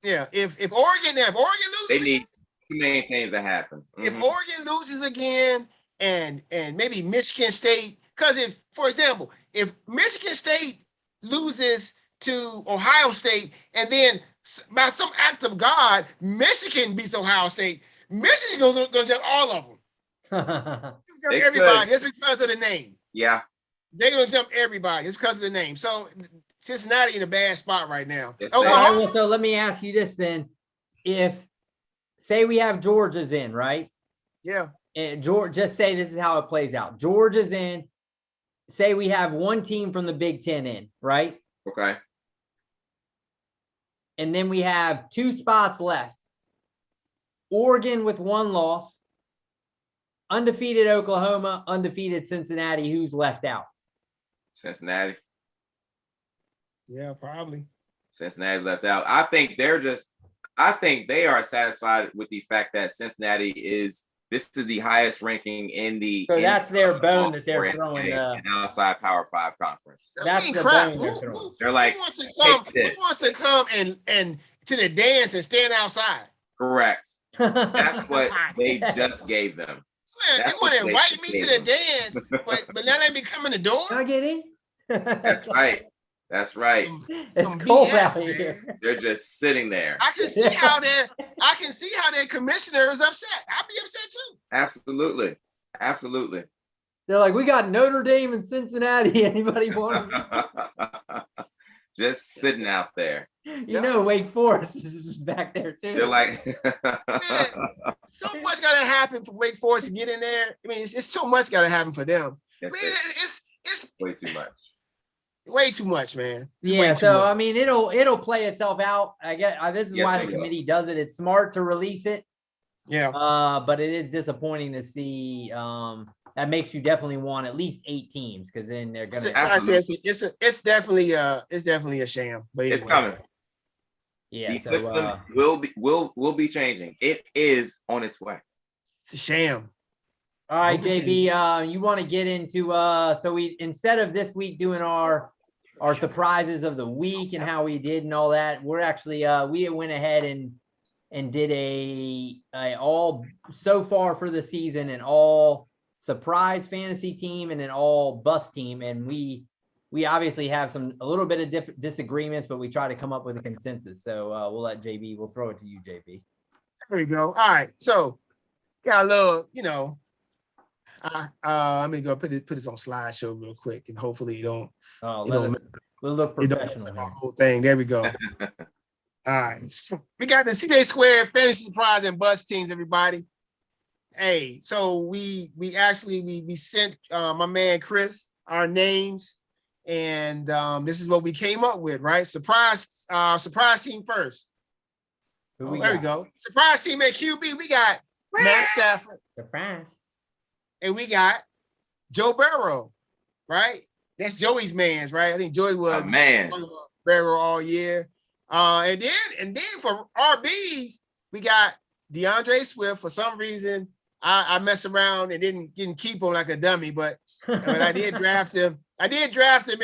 Yeah, if Oregon loses, they need too many things to happen. If Oregon loses again, and maybe Michigan State, because for example, if Michigan State loses to Ohio State, and then by some act of God, Michigan beats Ohio State, Michigan gonna jump all of them. Everybody, just because of the name. Yeah. They're gonna jump everybody. It's because of the name. So Cincinnati in a bad spot right now. Yes, Oklahoma. So let me ask you this then: if say we have Georgia's in, right? Yeah. And just say this is how it plays out. Georgia's in. Say we have one team from the Big Ten in, right? Okay. And then we have 2 spots left. Oregon with 1 loss, undefeated Oklahoma, undefeated Cincinnati. Who's left out? Cincinnati. Yeah, probably. Cincinnati's left out. I think they are satisfied with the fact that Cincinnati this is the highest ranking in the. So that's their bone that they're throwing. An outside Power 5 conference. That's the bone they're throwing. They're like, who wants to come and to the dance and stand outside? Correct. That's what they just gave them. Man, they want to invite me to the dance, but now they be coming the door. Can I get in? That's right. That's right. It's cold out here. They're just sitting there. I can see how their commissioner is upset. I'd be upset too. Absolutely. Absolutely. They're like, we got Notre Dame and Cincinnati. Anybody want them? Just sitting out there. You know, Wake Forest is back there too. They're like, man, so much got to happen for Wake Forest to get in there. I mean, it's so much got to happen for them. Yes, man, it's way too much. Way too much, man. Yeah, so much. I mean, it'll play itself out. I guess this is why the committee does it. It's smart to release it. Yeah. But it is disappointing to see. That makes you definitely want at least 8 teams, because then they're gonna. It's definitely a sham. But anyway. It's coming. Yeah, the system will be changing. It is on its way. It's a sham. All right, JB, you want to get into so we, instead of this week doing our surprises of the week and how we did and all that, we're actually we went ahead and did a all so far for the season, and all surprise fantasy team and an all bust team, and we obviously have a little bit of disagreements, but we try to come up with a consensus. So we'll let JB. We'll throw it to you, JB. There we go. All right, so got a little, I'm gonna go put this on slideshow real quick, and hopefully we'll look professional. The whole thing. There we go. All right, so we got the CJ Square Fantasy Surprise and Bust teams, everybody. Hey, so we sent my man Chris our names, and this is what we came up with, right? Surprise team first. There we go. Surprise team at QB. We got Matt Stafford. Surprise. And we got Joe Burrow, right? That's Joey's man's, right? I think Joey was Burrow all year. And then for RBs, we got DeAndre Swift. For some reason, I messed around and didn't keep him like a dummy, but I did draft him. I did draft him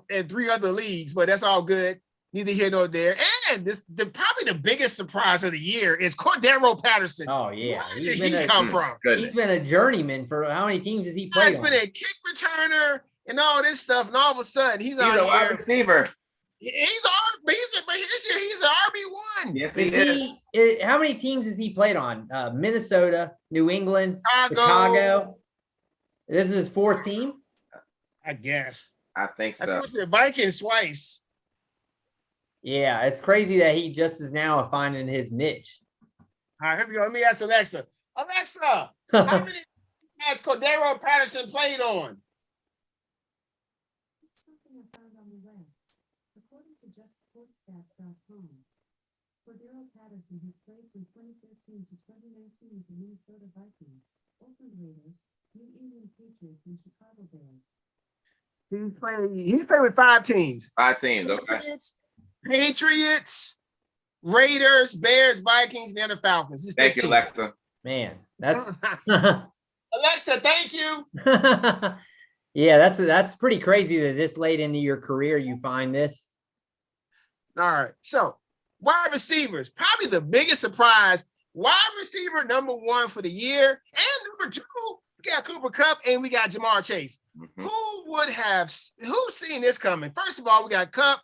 in 3 other leagues, but that's all good. neither here nor there. And probably the biggest surprise of the year is Cordero Patterson. Oh yeah, where did he come from? He's been a journeyman for how many teams has he played? He's been a kick returner and all this stuff, and all of a sudden he's a wide receiver. He's an RB1. Yes, he is. How many teams has he played on? Minnesota, New England, Chicago. This is his fourth team, I guess. I think so. I went to the Vikings twice. Yeah, it's crazy that he just is now finding his niche. All right, here we go. Let me ask Alexa. Alexa, how many has Cordero Patterson played on? Something I found on the web. According to JustSportsStats.com, Cordero Patterson has played from 2013 to 2019 with the Minnesota Vikings, Oakland Raiders, New England Patriots, and Chicago Bears. He played with 5 teams. 5 teams, okay. Patriots, Raiders, Bears, Vikings, and the Falcons. Thank you, Alexa. Man, that's Alexa, thank you. Yeah, that's pretty crazy that this late into your career you find this. All right. So wide receivers, probably the biggest surprise. Wide receiver number 1 for the year, and number 2, we got Cooper Kupp and we got Jamar Chase. Mm-hmm. Who's seen this coming? First of all, we got Kupp,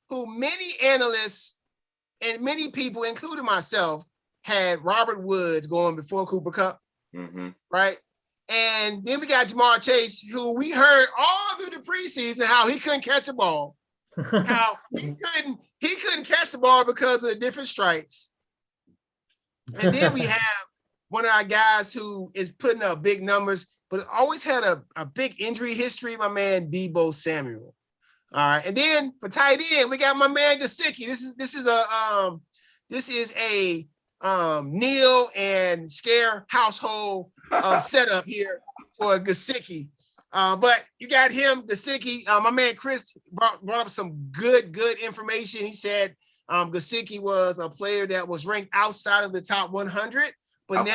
who many analysts and many people, including myself, had Robert Woods going before Cooper Kupp, right? And then we got Jamar Chase, who we heard all through the preseason how he couldn't catch a ball, how he couldn't catch the ball because of the different stripes. And then we have one of our guys who is putting up big numbers, but always had a big injury history, my man Deebo Samuel. All right, and then for tight end, we got my man Gesicki. This is a kneel and scare household setup here for Gesicki. But you got him, Gesicki. My man Chris brought up some good information. He said Gesicki was a player that was ranked outside of the top 100, but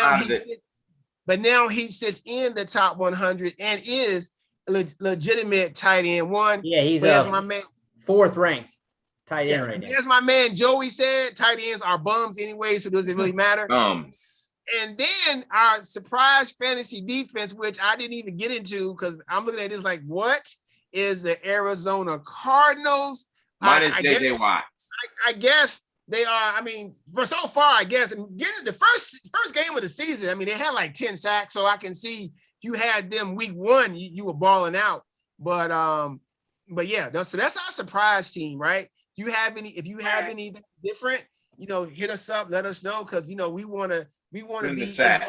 now he sits in the top 100 and is legitimate tight end 1. Yeah, he's my man 4th ranked tight end right now. As my man Joey said, tight ends are bums anyway, so does it really matter? Bums. And then our surprise fantasy defense, which I didn't even get into because I'm looking at this like, what is the Arizona Cardinals? Minus JJ Watts. I guess they are. I mean, for so far, I guess, and getting the first game of the season, I mean, they had like 10 sacks, so I can see you had them week 1, you were balling out. But yeah, so that's our surprise team, right? If you have anything different, hit us up, let us know, because we want to be in the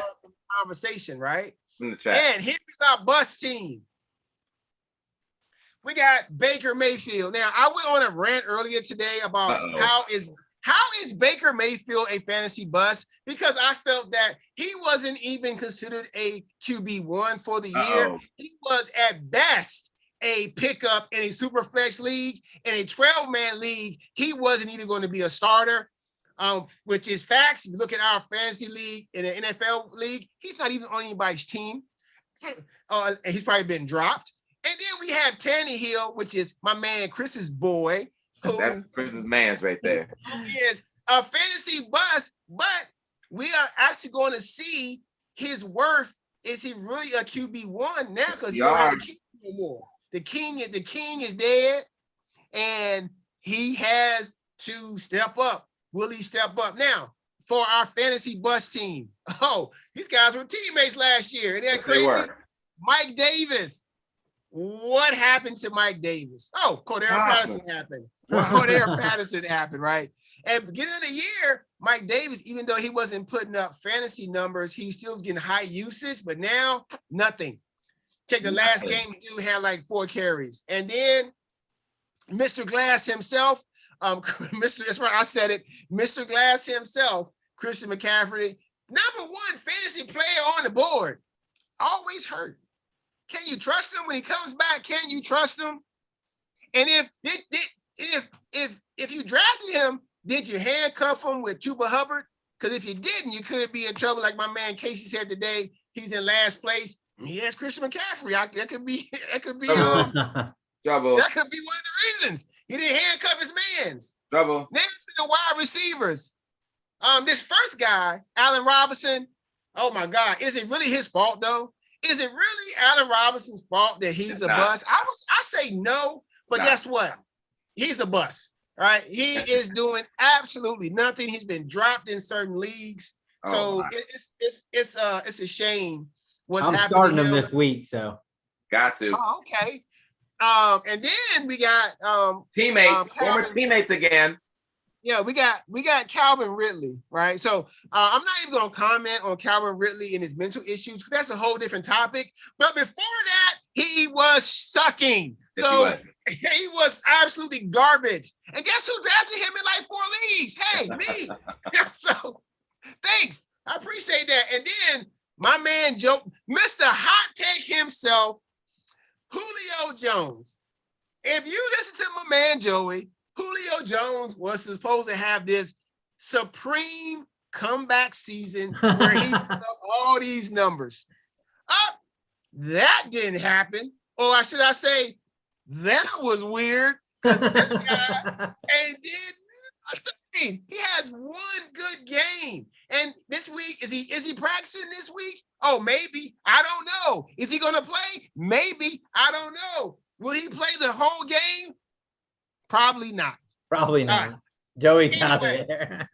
conversation, right? In the chat. And here's our bus team. We got Baker Mayfield. Now, I went on a rant earlier today about how is Baker Mayfield a fantasy bust, because I felt that he wasn't even considered a QB1 for the year. He was at best a pickup in a super flex league. In a 12-man league, he wasn't even going to be a starter, which is facts. If you look at our fantasy league, in an NFL league, he's not even on anybody's team. He's probably been dropped. And then we have Tannehill, which is my man Chris's boy. That's Chris's man's right there. Who is a fantasy bust, but we are actually going to see his worth. Is he really a QB1 now? Because he don't have the king no more. The king is dead, and he has to step up. Will he step up? Now, for our fantasy bus team, these guys were teammates last year. Isn't that crazy? Mike Davis. What happened to Mike Davis? Cordero Patterson happened. Cordero Patterson happened, right? At the beginning of the year, Mike Davis, even though he wasn't putting up fantasy numbers, he still was getting high usage, but now nothing. Check the last game, dude had like 4 carries. And then Mr. Glass himself, that's right, I said it, Mr. Glass himself, Christian McCaffrey, number 1 fantasy player on the board, always hurt. Can you trust him when he comes back? Can you trust him? And if you drafted him, did you handcuff him with Chuba Hubbard? Because if you didn't, you could be in trouble. Like my man Casey said today, he's in last place. He has Christian McCaffrey. That could be trouble. That could be one of the reasons. He didn't handcuff his ends. Trouble. Now to the wide receivers. This first guy, Allen Robinson. Oh my God, is it really his fault though? Is it really Allen Robinson's fault that he's a bust? I say no, but guess what? He's a bust. Right? He is doing absolutely nothing. He's been dropped in certain leagues. So it's a shame what's happening. I'm starting him this week, so got to. Oh, okay. And then we got teammates, former teammates again. Yeah, we got Calvin Ridley, right? So I'm not even gonna comment on Calvin Ridley and his mental issues because that's a whole different topic. But before that, he was sucking. So he was absolutely garbage. And guess who drafted him in like 4 leagues? Hey, me. So thanks. I appreciate that. And then my man Joe, Mr. Hot Take himself, Julio Jones. If you listen to my man Joey, Julio Jones was supposed to have this supreme comeback season where he put up all these numbers. That didn't happen. Or should I say, that was weird because this guy did nothing. He has one good game. And this week, is he practicing this week? Oh, maybe. I don't know. Is he going to play? Maybe. I don't know. Will he play the whole game? Probably not. Probably not. Right. Joey's out there.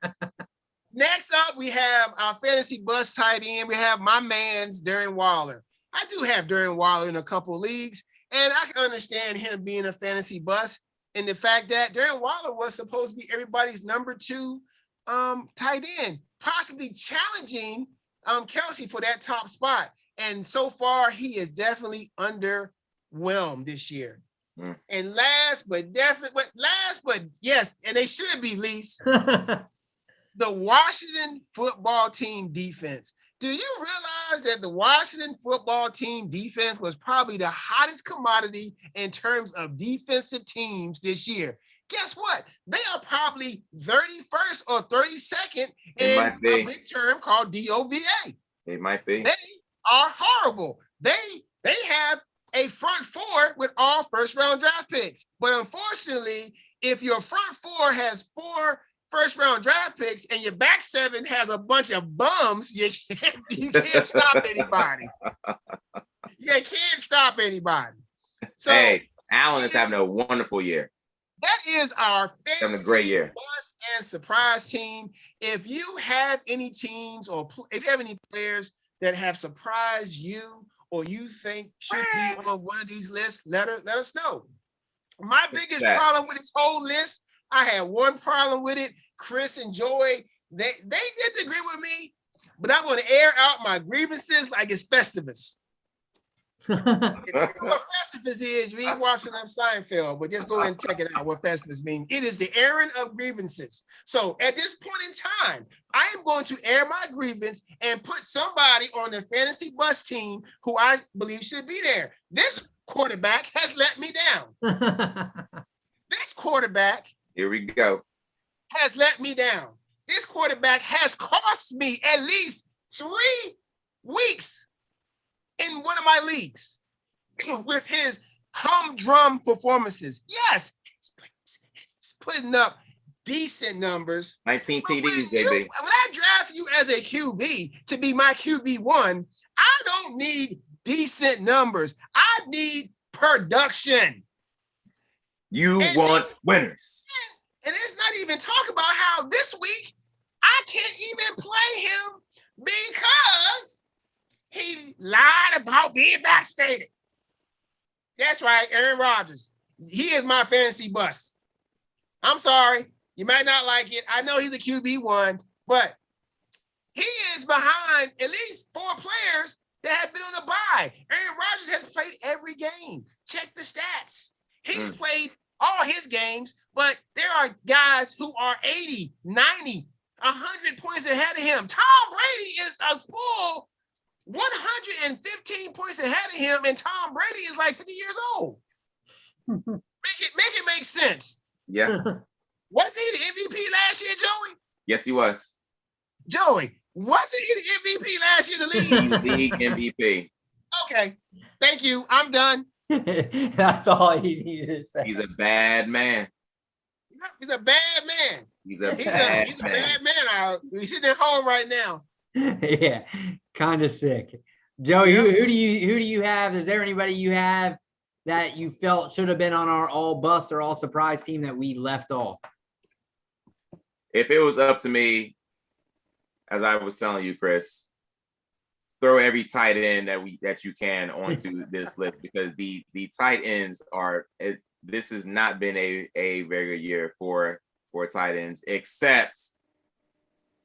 Next up, we have our fantasy bus tight end. We have my man's Darren Waller. I do have Darren Waller in a couple leagues, and I can understand him being a fantasy bus and the fact that Darren Waller was supposed to be everybody's number 2 tight end, possibly challenging Kelsey for that top spot. And so far, he is definitely underwhelmed this year. And last but yes, and they should be least, the Washington football team defense. Do you realize that the Washington football team defense was probably the hottest commodity in terms of defensive teams this year? Guess what? They are probably 31st or 32nd in a big term called DOVA. They might be. They are horrible. They have a front 4 with all first-round draft picks. But unfortunately, if your front 4 has 4 first-round draft picks and your back 7 has a bunch of bums, you can't stop anybody. You can't stop anybody. So, hey, Allen is having a wonderful year. That is our fantasy great year. Bust and surprise team. If you have any teams or if you have any players that have surprised you or you think should be on one of these lists, let us know. My biggest problem with this whole list, I had one problem with it. Chris and Joy, they didn't agree with me, but I'm going to air out my grievances like it's Festivus. If you know what Festivus is, you ain't watching enough Seinfeld, but just go ahead and check it out what Festivus means. It is the airing of grievances. So at this point in time, I am going to air my grievance and put somebody on the fantasy bus team who I believe should be there. This quarterback has let me down. This quarterback, here we go, has let me down. This quarterback has cost me at least 3 weeks in one of my leagues with his humdrum performances. Yes, he's putting up decent numbers. 19 TDs, baby. When I draft you as a QB to be my QB1, I don't need decent numbers. I need production. You want winners. And let's not even talk about how this week I can't even play him because he lied about being vaccinated. That's right, Aaron Rodgers. He is my fantasy bust. I'm sorry. You might not like it. I know he's a QB1, but he is behind at least 4 players that have been on the bye. Aaron Rodgers has played every game. Check the stats. He's played all his games, but there are guys who are 80, 90, 100 points ahead of him. Tom Brady is a full 115 points ahead of him, and Tom Brady is like 50 years old. Make it make sense. Yeah. Was he the MVP last year, Joey? Yes, he was. Joey, wasn't he the MVP last year? The league MVP. Okay, thank you. I'm done. That's all he needed to say. He's a bad man. He's a bad man. He's a He's bad a man. bad man. He's sitting at home right now. Yeah, kind of sick. Joe, Yeah. who do you have? Is there anybody you have that you felt should have been on our all bust or all surprise team that we left off? If it was up to me, as I was telling you, Chris, throw every tight end that you can onto this list, because the tight ends this has not been a very good year for tight ends, except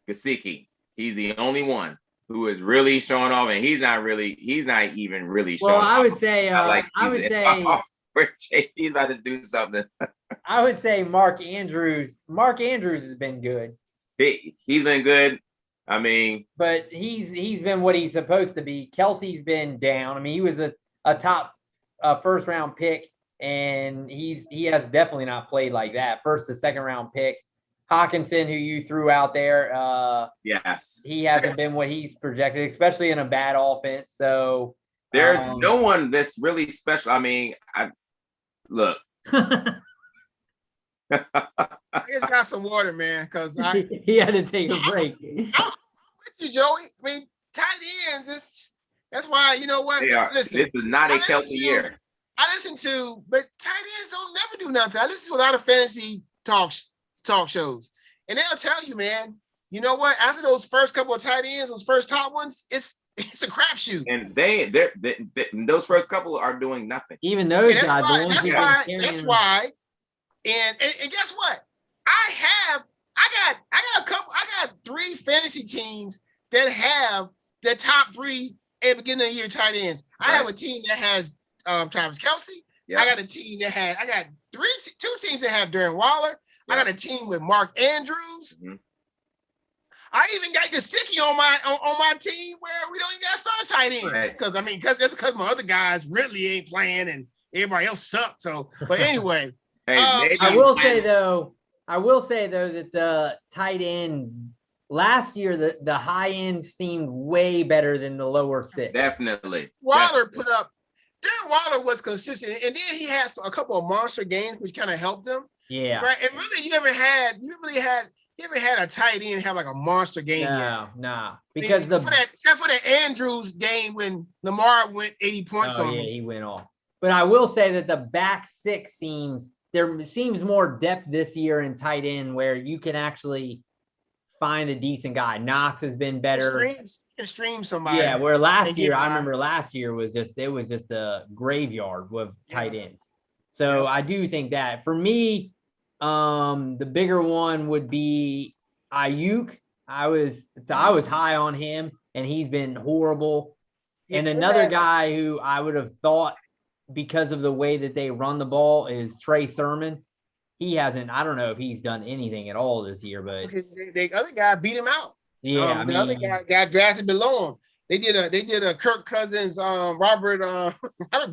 Gesicki. He's the only one who is really showing off, and he's not even really showing off. Well, I would say he's about to do something. I would say Mark Andrews. Mark Andrews has been good. He's been good. I mean, but he's been what he's supposed to be. Kelsey's been down. I mean, he was a top first round pick, and he has definitely not played like that. First to second round pick. Hawkinson, who you threw out there, yes, he hasn't been what he's projected, especially in a bad offense. So there's no one that's really special. I mean, look. I just got some water, man, because he had to take a break. I'm with you, Joey. I mean, tight ends, that's why, you know what? Listen, this is not a Kelsey year. I listen to, but tight ends don't never do nothing. I listen to a lot of fantasy talk shows, and they'll tell you, man, you know what? After those first couple of tight ends, those first top ones, it's a crapshoot. And they those first couple are doing nothing. Even those guys. That's why. And guess what? I got 3 fantasy teams that have the top 3 at the beginning of the year tight ends. Right. I have a team that has Travis Kelce. Yep. I got a team that I got 2 teams that have Darren Waller. Yep. I got a team with Mark Andrews. Mm-hmm. I even got Gesicki on my team where we don't even got to start a tight end. Because my other guys really ain't playing and everybody else sucked. So, but anyway. I will say though that the tight end last year, the high end seemed way better than the lower 6. Definitely. Darren Waller was consistent, and then he has a couple of monster games which kind of helped him. Yeah. Right. And really, you ever had a tight end have like a monster game yet? No. Because except for the Andrews game when Lamar went 80 points on him. He went off. But I will say that the back 6 there seems more depth this year in tight end where you can actually find a decent guy. Knox has been better. Stream somebody. Yeah, where last year, I remember last year was just a graveyard with tight ends. So I do think that for me, the bigger one would be Ayuk. I was high on him, and he's been horrible. And another guy who I would have thought, because of the way that they run the ball, is Trey Sermon. He hasn't, I don't know if he's done anything at all this year, but the other guy beat him out. Yeah. The other guy got drafted below him. They did a Kirk Cousins, Robert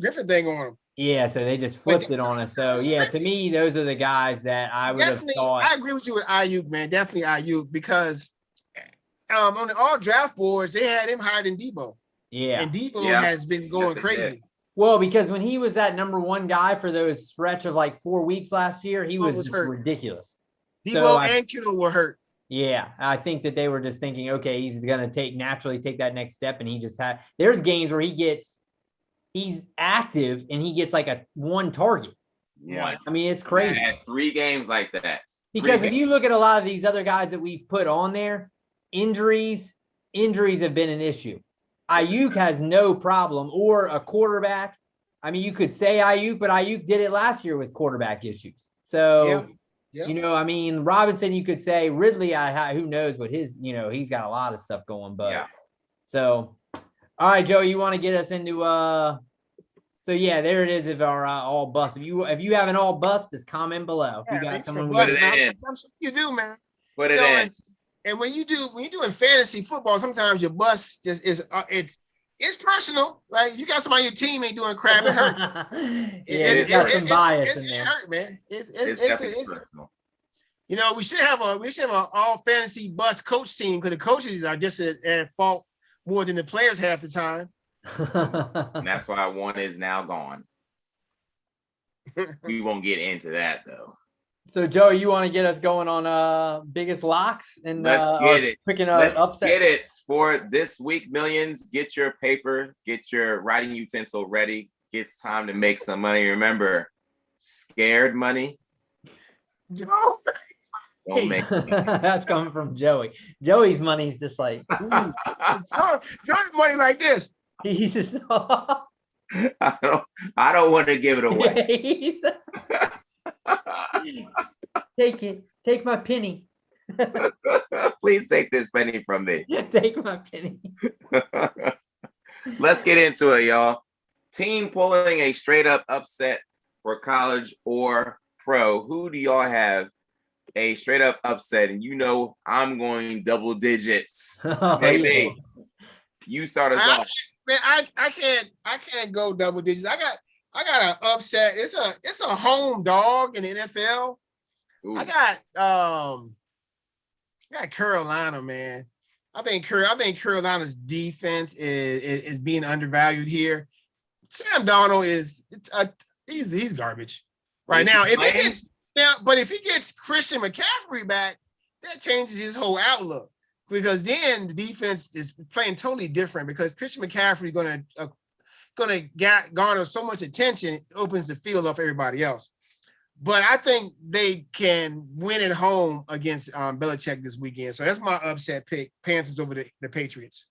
Griffin thing on him. Yeah, so they just flipped it on us. So to me, those are the guys that I would have thought. I agree with you with Ayuk, man. Definitely Ayuk, because on the all draft boards, they had him higher than Debo. Yeah. And Debo has been going crazy. Well, because when he was that number 1 guy for those stretch of like 4 weeks last year, he was just ridiculous. Debo and Kittle were hurt. Yeah, I think that they were just thinking, okay, he's going to naturally take that next step, and he just had. There's games where he's active and he gets like a 1 target. Yeah, I mean, it's crazy. Had 3 games like that. Because if you look at a lot of these other guys that we put on there, injuries have been an issue. Ayuk has no problem, or a quarterback. I mean, you could say Ayuk, but Ayuk did it last year with quarterback issues. So, I mean, Robinson, you could say. Ridley, who knows what his, he's got a lot of stuff going. But so, all right, Joe, you want to get us into there it is. If our all bust. If you have an all bust, just comment below. Yeah, you got someone. Put it in. You do, man. Put it in. And when you're doing fantasy football, sometimes your bust just is it's personal. Like, you got somebody on your team ain't doing crap, it hurt. It's got some bias in there. It hurt, man. It's personal. We should have an all fantasy bust coach team, because the coaches are just at fault more than the players half the time. And that's why one is now gone. We won't get into that though. So Joe, you want to get us going on biggest locks and Let's get it. picking Let's upset? get it for this week, millions. Get your paper, get your writing utensil ready. It's time to make some money. Remember, scared money. Joe, Don't make That's coming from Joey. Joey's money's just like Joe money like this. he's just I don't want to give it away. Take it. Take my penny. Please take this penny from me. Take my penny. Let's get into it, y'all. Team pulling a straight up upset for college or pro. Who do y'all have a straight up upset? And you know I'm going double digits. Oh, Baby, yeah. you start us off. Man, I can't go double digits. I got an upset. It's a home dog in the NFL. Ooh. I got Carolina, man. I think Carolina's defense is being undervalued here. Sam Darnold he's garbage right now. But if he gets Christian McCaffrey back, that changes his whole outlook, because then the defense is playing totally different, because Christian McCaffrey is going to garner so much attention, it opens the field up for everybody else. But I think they can win at home against Belichick this weekend. So that's my upset pick: Panthers over the Patriots.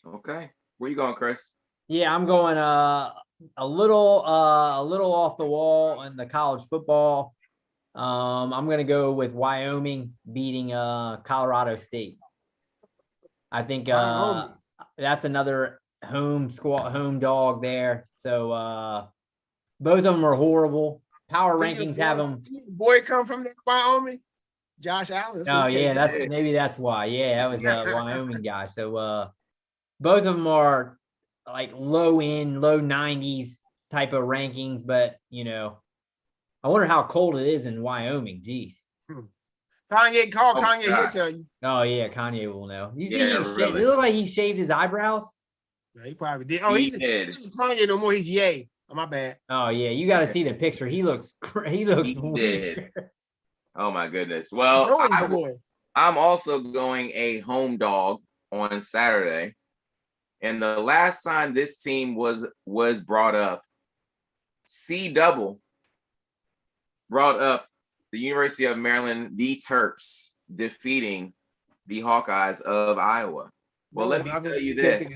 Okay, where you going, Chris? Yeah, I'm going a little off the wall in the college football. I'm gonna go with Wyoming beating Colorado State. I think that's another home dog there. So both of them are horrible. Power rankings have them. Boy, come from Wyoming, Josh Allen. Oh yeah, maybe that's why. Yeah, that was a Wyoming guy. So both of them are like low 90s type of rankings, but I wonder how cold it is in Wyoming. Jeez. Kanye, he'll tell you. Oh yeah, Kanye will know. You see, really. it looked like he shaved his eyebrows. Yeah, he probably did. Oh, he's Kanye no more. He's Ye. Oh, my bad. Oh yeah, you got to see the picture. He looks weird. Oh my goodness. Well, I'm also going a home dog on Saturday. And the last time this team was brought up, C Double brought up the University of Maryland, the Terps, defeating the Hawkeyes of Iowa. Well, let me tell you this.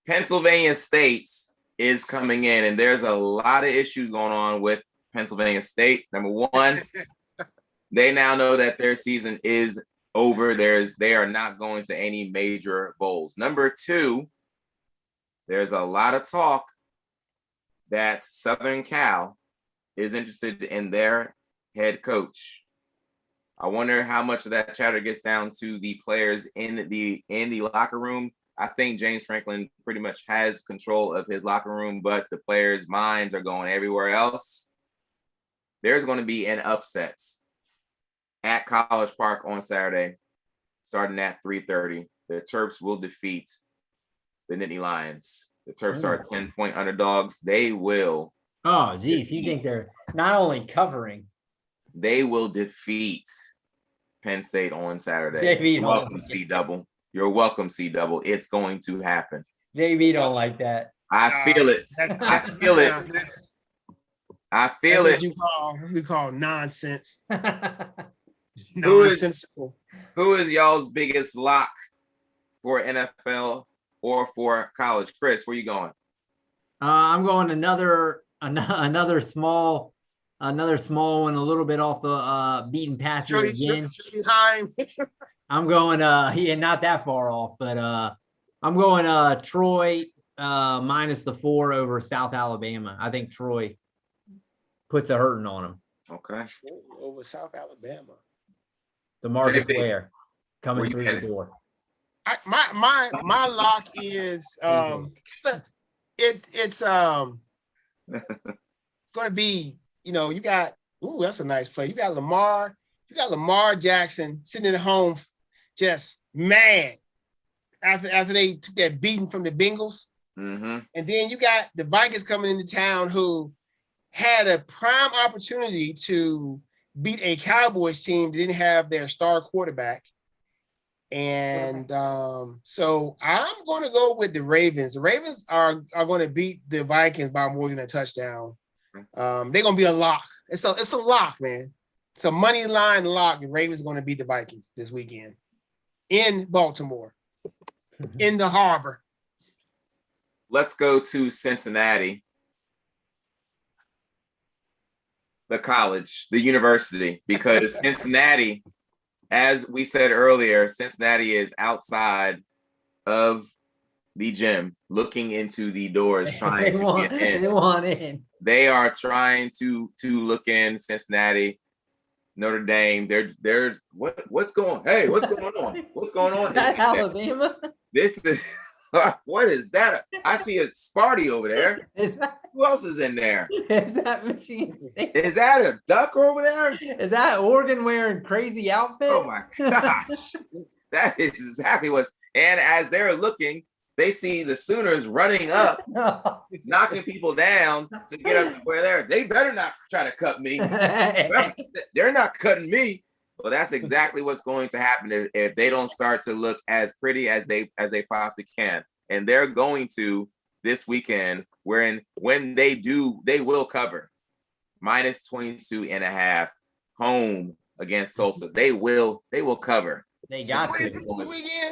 Pennsylvania State is coming in, and there's a lot of issues going on with Pennsylvania State. Number one, they now know that their season is over. They are not going to any major bowls. Number two, there's a lot of talk that Southern Cal is interested in their head coach. I wonder how much of that chatter gets down to the players in the locker room. I think James Franklin pretty much has control of his locker room, but the players' minds are going everywhere else. There's going to be an upset at College Park on Saturday, starting at 3:30. The Terps will defeat the Nittany Lions. The Terps are 10-point underdogs. They will. Oh, geez. You think they're not only covering? They will defeat Penn State on Saturday. You're welcome, C Double. You're welcome, C Double. It's going to happen. JB don't like that. I feel it. I feel it. I feel it. We call nonsense. Nonsensical. Who is y'all's biggest lock for NFL or for college? Chris, where you going? I'm going another small one, a little bit off the beaten path here again. I'm going not that far off, but I'm going Troy minus the 4 over South Alabama. I think Troy puts a hurting on them. Okay. Over South Alabama. DeMarcus Ware coming through the door. My lock is it's going to be, you got, that's a nice play. You got Lamar Jackson sitting at home just mad after they took that beating from the Bengals. Mm-hmm. And then you got the Vikings coming into town who had a prime opportunity to beat a Cowboys team that didn't have their star quarterback. And so I'm going to go with the Ravens. The Ravens are going to beat the Vikings by more than a touchdown. They're going to be a lock. It's a lock, man. It's a money line lock. The Ravens are going to beat the Vikings this weekend in Baltimore, in the harbor. Let's go to Cincinnati, the college, the university, because Cincinnati, as we said earlier, Cincinnati is outside of the gym, looking into the doors, trying to get in. They want in. They are trying to look in. Cincinnati, Notre Dame. They're what's going on? What's going on? Is that Alabama? This is what is that? I see a Sparty over there. Who else is in there? Is that Michigan State? Is that a duck over there? Is that Oregon wearing crazy outfit? Oh my gosh. That is exactly what's. And as they're looking, they see the Sooners running up, knocking people down to get up to where they better not try to cut me. They're not cutting me. Well, that's exactly what's going to happen if they don't start to look as pretty as they possibly can. And they're going to this weekend, when they do, they will cover minus 22.5 home against Tulsa. They will cover. They got to.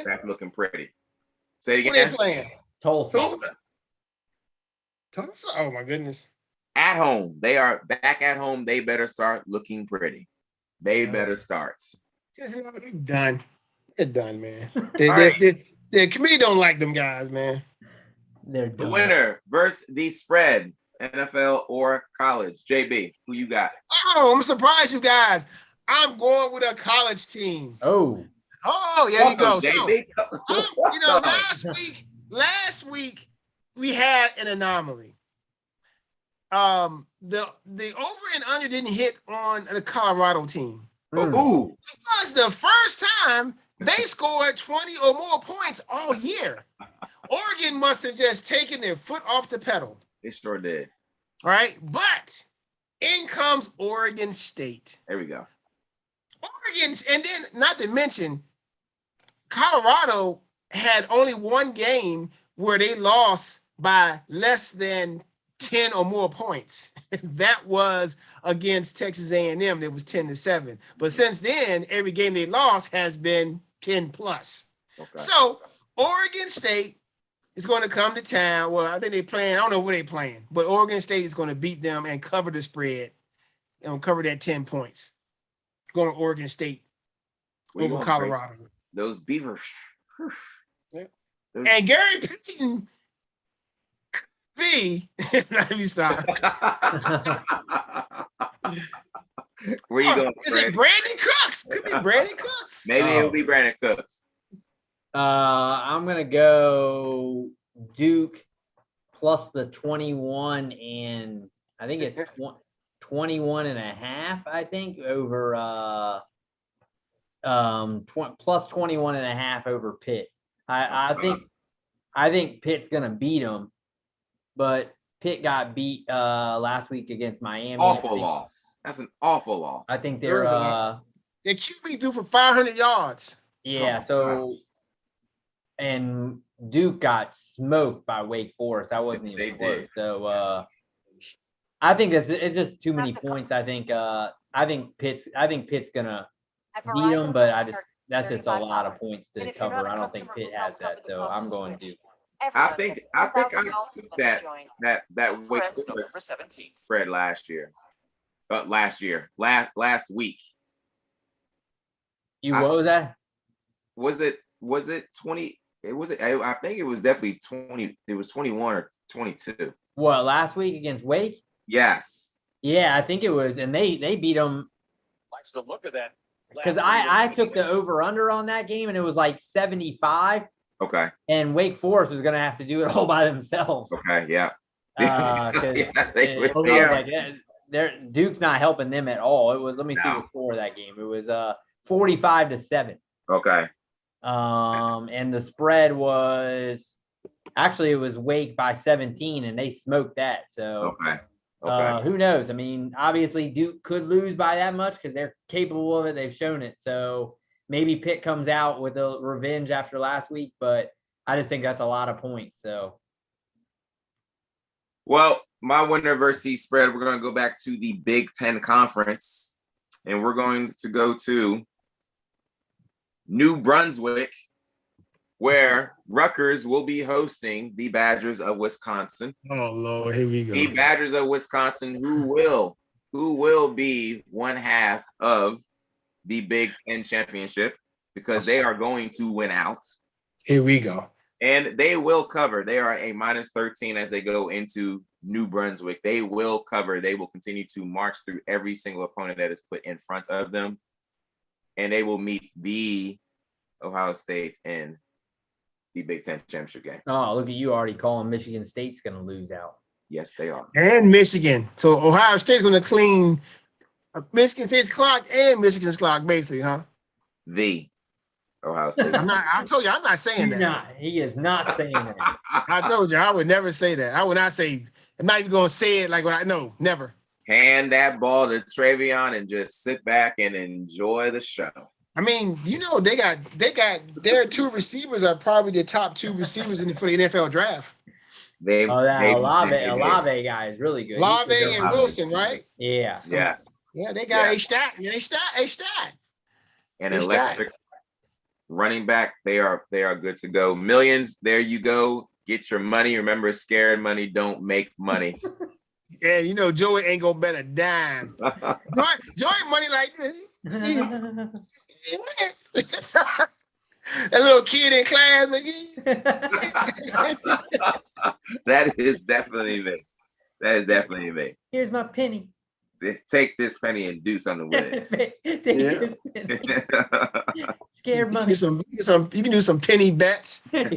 Back looking pretty. Say it again. Who they playing? Tulsa. Tulsa? Oh my goodness. At home. They are back at home. They better start looking pretty. They better start. They're done. They're done, man. The committee don't like them guys, man. They're the winner versus the spread, NFL or college. JB, who you got? Oh, I'm surprised, you guys. I'm going with a college team. Oh, there you go. So, last week we had an anomaly. The over and under didn't hit on the Colorado team. Ooh. It was the first time they scored 20 or more points all year. Oregon must have just taken their foot off the pedal. They sure did. All right, but in comes Oregon State. There we go. Oregon, and then not to mention, Colorado had only one game where they lost by less than 10 or more points. That was against Texas A&M. It was 10-7. But since then, every game they lost has been 10 plus. Okay. So Oregon State is going to come to town. Well, I think they're playing. I don't know where they're playing, but Oregon State is going to beat them and cover the spread and cover that 10 points. Going to Oregon State over Colorado. Those Beavers. Yeah. And Gary Payton could be. Let me stop. Where you going? Is it Brandon Cooks? Could be Brandon Cooks. Maybe it'll be Brandon Cooks. I'm gonna go Duke plus the 21 and I think it's 21.5. I think over plus 21.5 over Pitt. I think Pitt's gonna beat them, but Pitt got beat last week against Miami. Awful loss. That's an awful loss. I think they're their QB threw for 500 yards. Yeah, so and Duke got smoked by Wake Forest. That wasn't even close. So I think it's just too many points. I think Pitt's gonna beat them, but that's just a lot of points to cover. I don't think Pitt has that, so I'm going to. I think I took that Wake Forest spread last week. What was that? Was it 20? I think it was definitely 20. It was 21 or 22. What, last week against Wake? Yes. Yeah, I think it was, and they beat them. Likes the look of that. Because I took the over under on that game, and it was like 75. Okay. And Wake Forest was going to have to do it all by themselves. Okay. Yeah. Duke's not helping them at all. It was. Let me see the score of that game. It was 45-7. Okay. And the spread was actually it was Wake by 17, and they smoked that. So Okay. Who knows? I mean, obviously Duke could lose by that much because they're capable of it. They've shown it. So maybe Pitt comes out with a revenge after last week, but I just think that's a lot of points. So, well, my winner versus spread, we're going to go back to the Big Ten Conference, and we're going to go to New Brunswick, where Rutgers will be hosting the Badgers of Wisconsin. Oh Lord, here we go. The Badgers of Wisconsin, who will be one half of the Big Ten championship because they are going to win out. Here we go. And they will cover. They are a -13 as they go into New Brunswick. They will cover. They will continue to march through every single opponent that is put in front of them. And they will meet the Ohio State in the Big Ten championship game. oh, look at you already calling Michigan State's going to lose out. Yes, they are. And Michigan. So Ohio State's going to clean Michigan State's clock and Michigan's clock, basically, huh? The Ohio State. I told you, I'm not saying He's that. not. He is not saying that. I told you, I would never say that. I would not say, I'm not even going to say it like what I know. Never. Hand that ball to Travion and just sit back and enjoy the show. I mean, you know, they got their two receivers are probably the top two receivers for the NFL draft. Olave guy is really good. Olave and Wilson, right? Yeah. So, Yes. yeah, they got a stat. And They electric running back, they are good to go. Millions, there you go. Get your money. Remember, scared money don't make money. Yeah, you know, Joey ain't gonna bet a dime. Joey money like that little kid in class. That is definitely me. Here's my penny. Take this penny and do something with it. This penny. Scared money. You can do some penny bets. Yeah.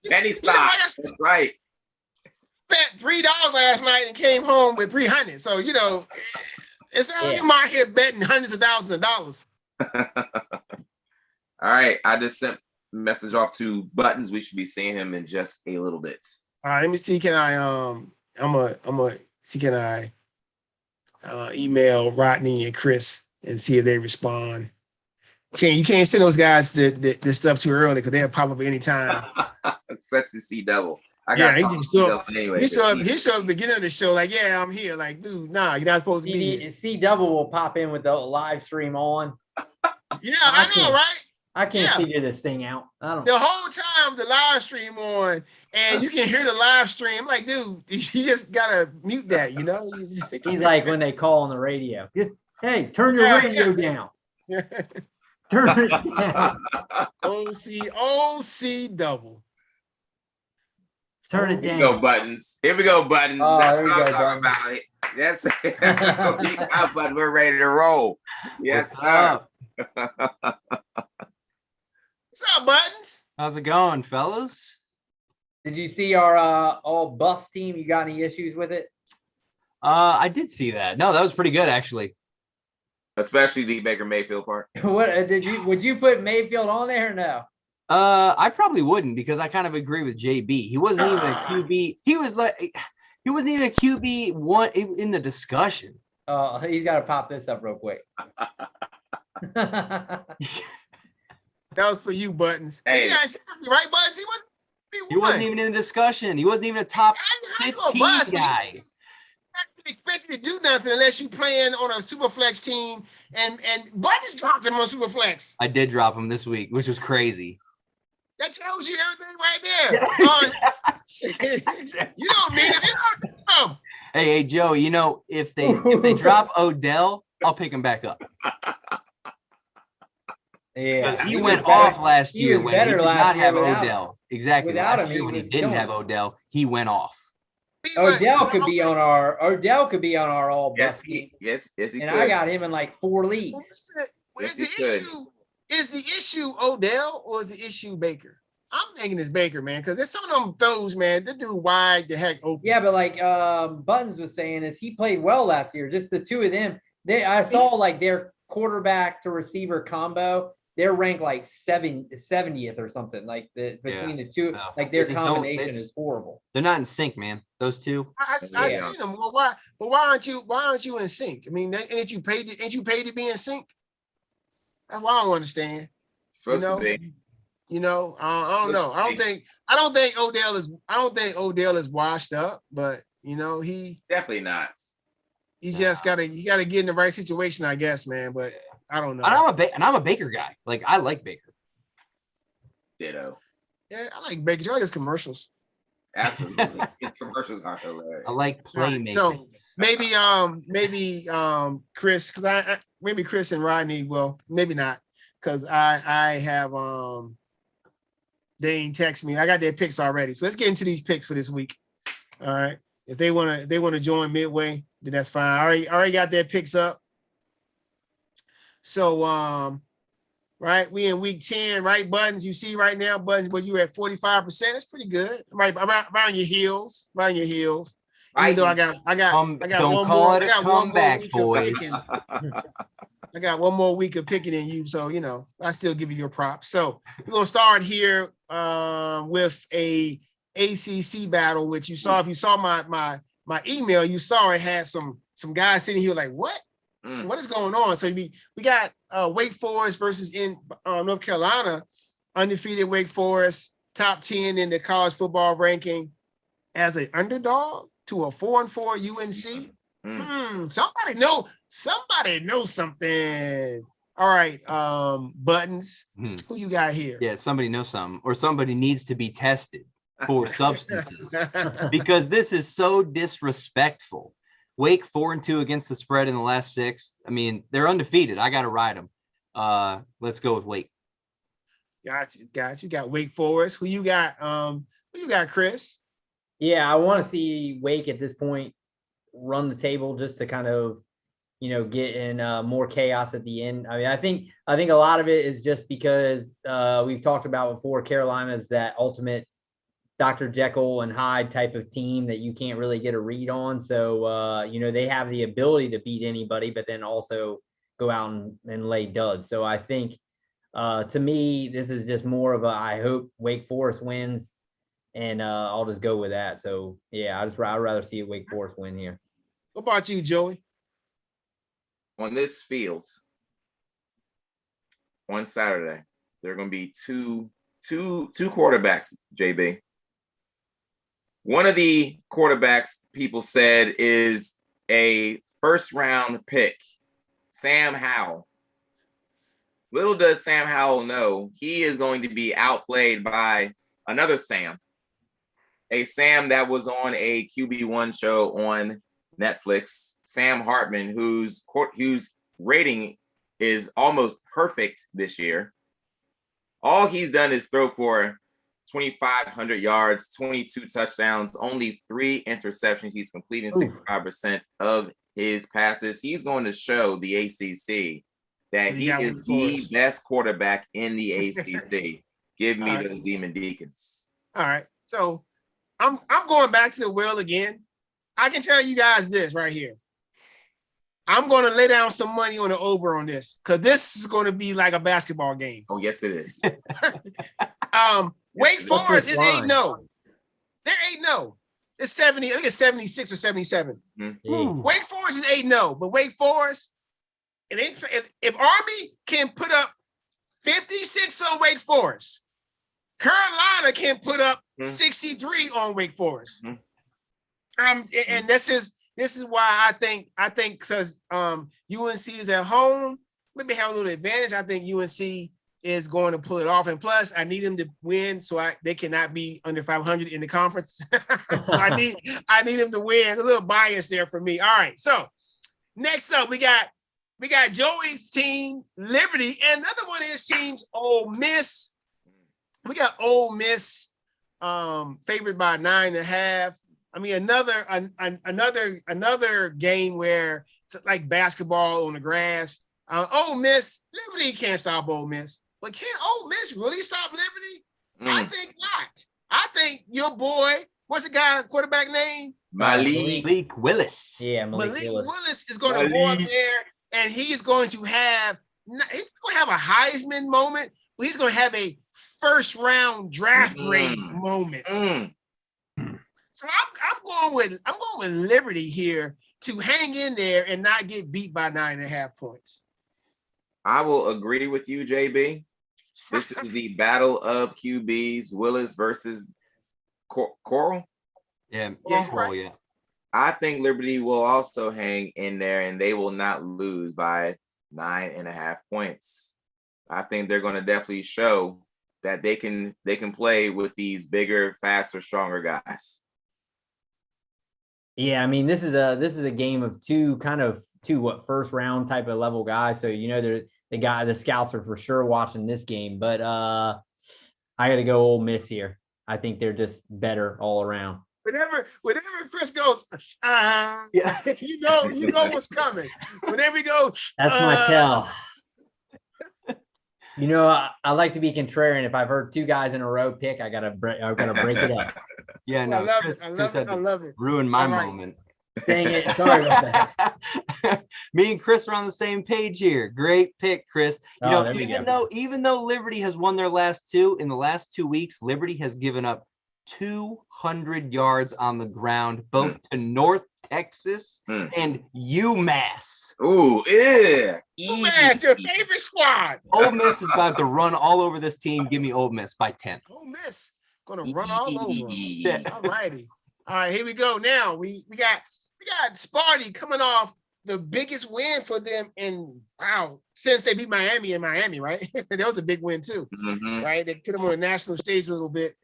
Penny stocks. That's right. Bet $3 last night and came home with 300. So you know, it's not like I'm out here betting hundreds of thousands of dollars. All right, I just sent a message off to Buttons. We should be seeing him in just a little bit. All right, let me see. Can I email Rodney and Chris and see if they respond? You can't send those guys this stuff too early because they'll pop up anytime. Especially C Double. He just showed up at the beginning of the show, like, yeah, I'm here. Like, dude, nah, you're not supposed to be here. C Double will pop in with the live stream on. Yeah, I know, right? I can't figure this thing out. The whole time the live stream on, and you can hear the live stream. I'm like, dude, you just gotta mute that, you know? He's like when they call on the radio. Just, hey, turn your radio down. Turn it down. OC double. Turn it down. Here we go, Buttons. Here we go, Buttons. Oh, That's there we what go, I'm talking about it. Yes, we got Buttons. We're ready to roll. Yes, sir. What's up, Buttons? How's it going, fellas? Did you see our all bus team? You got any issues with it? I did see that. No, that was pretty good, actually. Especially the Baker Mayfield part. What would you put Mayfield on there or no? I probably wouldn't because I kind of agree with JB. He wasn't even a QB. He wasn't even a QB one in the discussion. Oh, he's got to pop this up real quick. That was for you, Buttons. Hey. You guys, right, Buttons? He wasn't even in the discussion. He wasn't even a top 15 guy. I expect you to do nothing unless you playing on a super flex team, and Buttons dropped him on super flex. I did drop him this week, which was crazy. That tells you everything right there. You don't need it. You don't know. Hey, Joe. You know if they drop Odell, I'll pick him back up. Yeah, he went off last year when he did not have Odell. Exactly. Without last him, year when he was didn't killing have Odell, he went off. Odell could be on our all bus team. Yes, he and could. I got him in like 4 leagues. Where's the issue? Is the issue Odell or is the issue Baker? I'm thinking it's Baker, man, because there's some of them throws, man. They do wide the heck open. Yeah, but like Buttons was saying, is he played well last year. Just the two of them. I saw like their quarterback to receiver combo they're ranked like 70th or something. Like between the two, like their combination is horrible. They're not in sync, man. Those two. I seen them. Well, why aren't you in sync? I mean, ain't you paid to be in sync? That's what I don't understand. Supposed to be. I don't know. I don't think Odell is washed up, but he definitely not. He's just gotta get in the right situation, I guess, man. But I don't know. And I'm a Baker guy. Like, I like Baker. Ditto. Yeah, I like Baker. I like his commercials. Absolutely. His commercials are hilarious. I like playmaking. So maybe Chris, because maybe Chris and Rodney, well, maybe not, because I have they ain't text me. I got their picks already. So let's get into these picks for this week. All right. If they want to join midway, then that's fine. I already got their picks up. So right, we in week 10, right? Buttons, you see right now, Buttons, but you at 45%. That's pretty good. Right, around your heels. Even though I got don't one call more. it a comeback, boys. I got one more week of picking than you, so I still give you your props. So we're gonna start here with a ACC battle, which you saw. If you saw my email, you saw it had some guys sitting here like, what? What is going on? So we got Wake Forest versus in North Carolina, undefeated Wake Forest, top 10 in the college football ranking as an underdog to a 4-4 UNC. Somebody knows something. All right, Buttons, who you got here? Yeah, somebody knows something, or somebody needs to be tested for substances because this is so disrespectful. Wake 4-2 against the spread in the last 6. I mean, they're undefeated. I got to ride them. Let's go with Wake. Got you. Got Wake Forest. Who you got? Chris? Yeah, I want to see Wake at this point run the table just to kind of, get in more chaos at the end. I mean, I think a lot of it is just because we've talked about before, Carolina's that ultimate Dr. Jekyll and Hyde type of team that you can't really get a read on. So, they have the ability to beat anybody, but then also go out and lay duds. So I think, to me, this is just more of I hope Wake Forest wins, and I'll just go with that. So, yeah, I'd rather see a Wake Forest win here. What about you, Joey? On this field, on Saturday, there are going to be two quarterbacks, JB. One of the quarterbacks people said is a first-round pick, Sam Howell. Little does Sam Howell know, he is going to be outplayed by another Sam, a Sam that was on a QB1 show on Netflix, Sam Hartman, whose rating is almost perfect this year. All he's done is throw for 2,500 yards, 22 touchdowns, only 3 interceptions. He's completing 65% of his passes. He's going to show the ACC that he is the best quarterback in the ACC. Give me those Demon Deacons. All right. So I'm going back to the well again. I can tell you guys this right here. I'm going to lay down some money on the over on this because this is going to be like a basketball game. Oh, yes, it is. Wake Forest is 8-0. They're 8-0. It's 70. I think it's 76 or 77. Mm-hmm. Wake Forest is 8-0, but Wake Forest, if Army can put up 56 on Wake Forest, Carolina can put up 63 on Wake Forest. And this is why I think because UNC is at home, maybe have a little advantage. I think UNC is going to pull it off, and plus I need them to win, so they cannot be under 500 in the conference. So I need them to win. It's a little bias there for me. All right, so next up we got Joey's team, Liberty, and another one of his teams, Ole Miss. We got Ole Miss favored by 9.5. I mean, another game where it's like basketball on the grass. Ole Miss, Liberty can't stop Ole Miss, but can Ole Miss really stop Liberty? I think not. I think your boy, what's the guy quarterback name? Malik Willis. Yeah, Malik Willis is going to go up there, and he is going to have he's gonna have a Heisman moment, but he's gonna have a first round draft grade moment. So I'm going with Liberty here to hang in there and not get beat by 9.5 points. I will agree with you, JB. This is the battle of QBs, Willis versus Coral. Yeah, Yeah, Coral, right. yeah. I think Liberty will also hang in there and they will not lose by 9.5 points. I think they're going to definitely show that they can play with these bigger, faster, stronger guys. Yeah, I mean, this is a game of two first round type of level guys. So the scouts are for sure watching this game. But I got to go Ole Miss here. I think they're just better all around. Whenever Chris goes, you know what's coming. Whenever he goes, That's my tell. I like to be contrarian. If I've heard two guys in a row pick, I gotta break it up. Yeah, no, I love it. Ruined my moment. Dang it! Sorry about that. Me and Chris are on the same page here. Great pick, Chris. Even though Liberty has won their last two, in the last 2 weeks, Liberty has given up 200 yards on the ground, both to North Texas and UMass. Ooh, yeah. UMass, your favorite squad. Ole Miss is about to run all over this team. Give me Ole Miss by 10. Ole Miss gonna run all over them. Yeah. All righty. All right, here we go. Now we got Sparty coming off the biggest win for them since they beat Miami in Miami, right? That was a big win too, right? They put them on the national stage a little bit.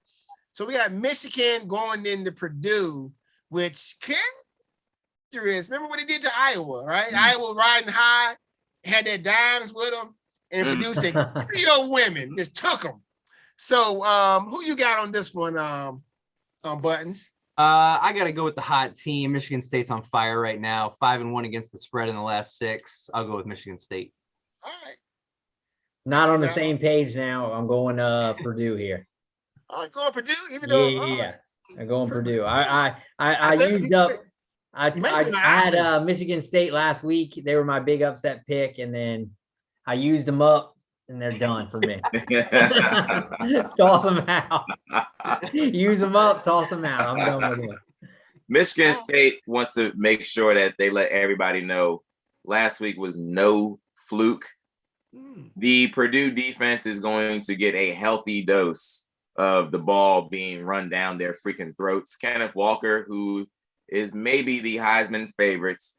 So we got Michigan going into Purdue, which remember what he did to Iowa, right? Iowa riding high, had their dimes with them, and Purdue said, "Trio women just took them." So who you got on this one, Buttons? I got to go with the hot team. Michigan State's on fire right now. 5-1 against the spread in the last 6. I'll go with Michigan State. All right. Not on the same page now. I'm going Purdue here. All right, going Purdue, even though I'm going Purdue. I had Michigan State last week. They were my big upset pick, and then I used them up. And they're done for me. Toss them out. Use them up, toss them out. I'm done with it. Michigan State wants to make sure that they let everybody know last week was no fluke. The Purdue defense is going to get a healthy dose of the ball being run down their freaking throats. Kenneth Walker, who is maybe the Heisman favorites.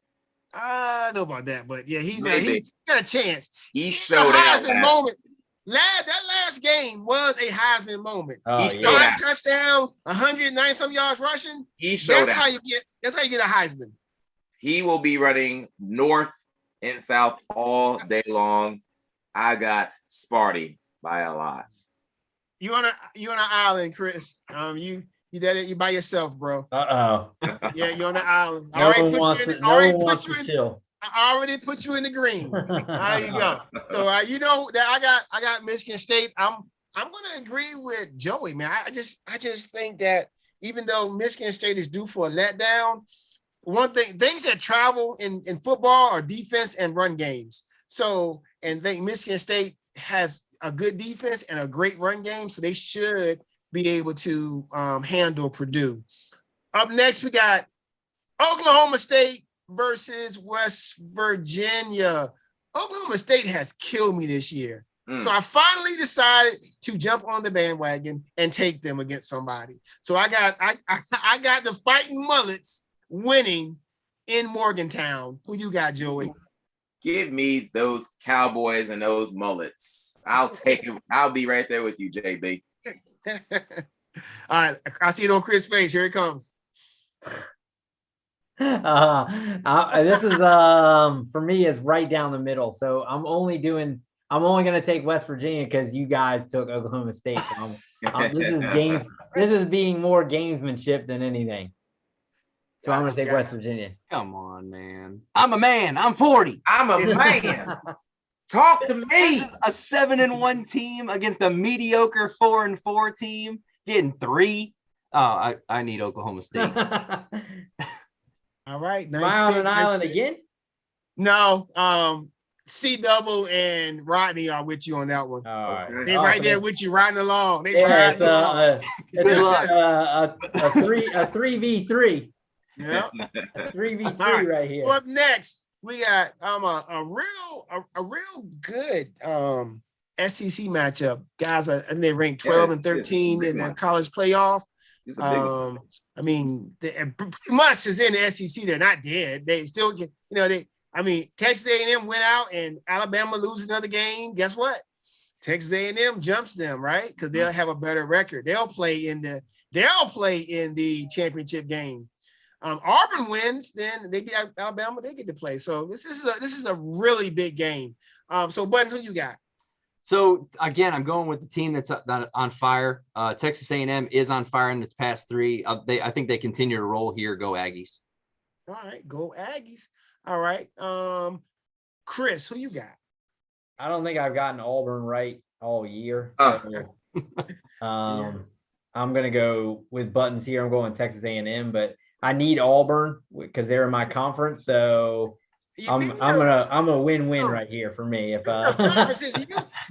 I don't know about that, but yeah, he got a chance. He showed out. Heisman moment. That last game was a Heisman moment. He showed 5 touchdowns, 190 some yards rushing. That's how you get a Heisman. He will be running north and south all day long. I got Sparty by a lot. You on an island, Chris. You did it. You by yourself, bro. Yeah, you're on the island. I already put you in the green. There you go. So you know that I got Michigan State. I'm gonna agree with Joey, man. I just think that even though Michigan State is due for a letdown, things that travel in football are defense and run games. So and think Michigan State has a good defense and a great run game, so they should be able to handle Purdue. Up next, we got Oklahoma State versus West Virginia. Oklahoma State has killed me this year. So I finally decided to jump on the bandwagon and take them against somebody. So I got the Fighting Mullets winning in Morgantown. Who you got, Joey? Give me those Cowboys and those Mullets. I'll take it. I'll be right there with you, JB. All right, I see it on Chris' face. Here it comes. This is for me is right down the middle. So I'm only going to take West Virginia because you guys took Oklahoma State. So this is games. This is being more gamesmanship than anything. So I'm going to take West Virginia. Come on, man. I'm a man. I'm 40. I'm a man. Talk to me. A 7-1 team against a mediocre 4-4 team getting 3. Oh, I need Oklahoma State. All right. Nice. Am I on an island again? No. C Double and Rodney are with you on that one. All right. They right there with you riding along. They Yeah, riding along. it's Good luck. a 3v3. Yeah. 3v3 All right. right here. So up next, we got a real good SEC matchup. Guys, and they ranked 12 and 13 in the college playoff. I mean, pretty much is in the SEC. They're not dead. They still get, Texas A&M went out and Alabama loses another game. Guess what? Texas A&M jumps them, right? Because they'll have a better record. They'll play in the championship game. Auburn wins, then they beat Alabama. They get to play. So this is a really big game. So Buttons, who you got? So again, I'm going with the team that's on fire. Texas A&M is on fire in its past three. I think they continue to roll here. Go Aggies. All right, go Aggies. All right, Chris, who you got? I don't think I've gotten Auburn right all year. So, I'm gonna go with Buttons here. I'm going Texas A&M, but I need Auburn because they're in my conference. So I'm a win-win right here for me. If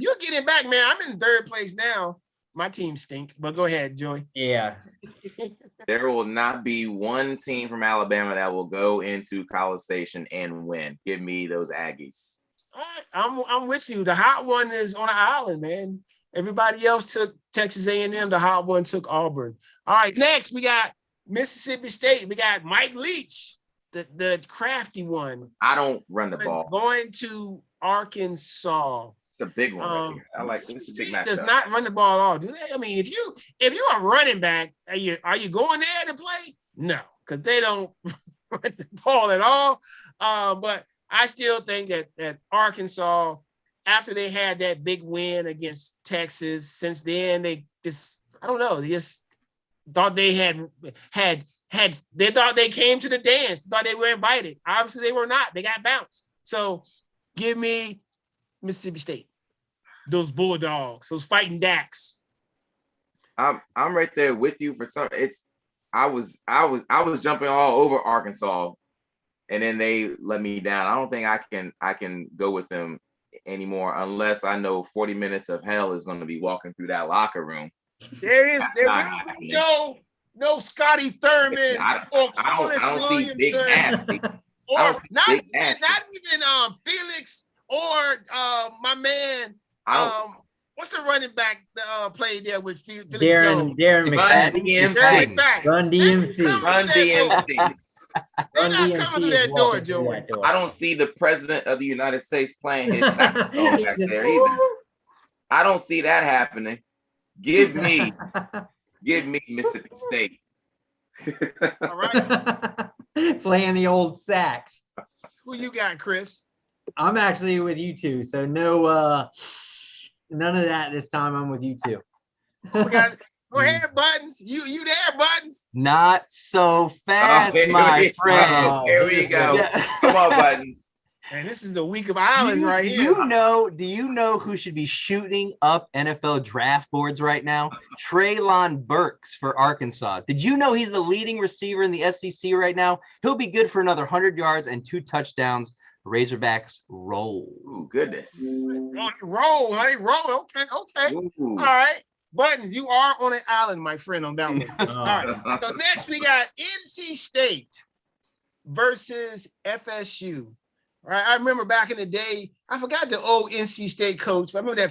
you're getting back, man. I'm in third place now. My team stink, but go ahead, Joey. Yeah. There will not be one team from Alabama that will go into College Station and win. Give me those Aggies. All right, I'm with you. The hot one is on an island, man. Everybody else took Texas A&M. The hot one took Auburn. All right, next we got Mississippi State. We got Mike Leach, the crafty one. I don't run the ball. Going to Arkansas. It's a big one right here. I like this. It's a big matchup. Does not run the ball at all, do they? I mean, if you're a running back, are you going there to play? No, because they don't run the ball at all. But I still think that Arkansas, after they had that big win against Texas, since then they just, I don't know, they just thought they they thought they came to the dance, thought they were invited. Obviously they were not. They got bounced. So give me Mississippi State. Those Bulldogs, those fighting Dacks. I'm right there with you for some. I was jumping all over Arkansas, and then they let me down. I don't think I can go with them anymore unless I know 40 minutes of hell is going to be walking through that locker room. There no Scotty Thurman or I don't see big ass. or not even Felix or my man. What's the running back played there with Felix Jones? Darren McFadden. Run DMC. They're not coming through that door, Joey. I don't see the president of the United States playing his saxophone back there either. I don't see that happening. Give me Mississippi State. All right. Playing the old sax. Who you got, Chris? I'm actually with you two. So no, none of that this time. I'm with you two. Go ahead, Buttons. You there, Buttons? Not so fast, my friend. Here we go. Come on, Buttons. And this is the week of islands right here. Do you know who should be shooting up NFL draft boards right now? Treylon Burks for Arkansas. Did you know he's the leading receiver in the SEC right now? He'll be good for another 100 yards and 2 touchdowns. Razorbacks roll. Ooh, goodness. Roll, honey, roll. Okay. Ooh. All right. Button, you are on an island, my friend, on that one. All right. So next we got NC State versus FSU. All right. I remember back in the day, I forgot the old NC State coach, but I remember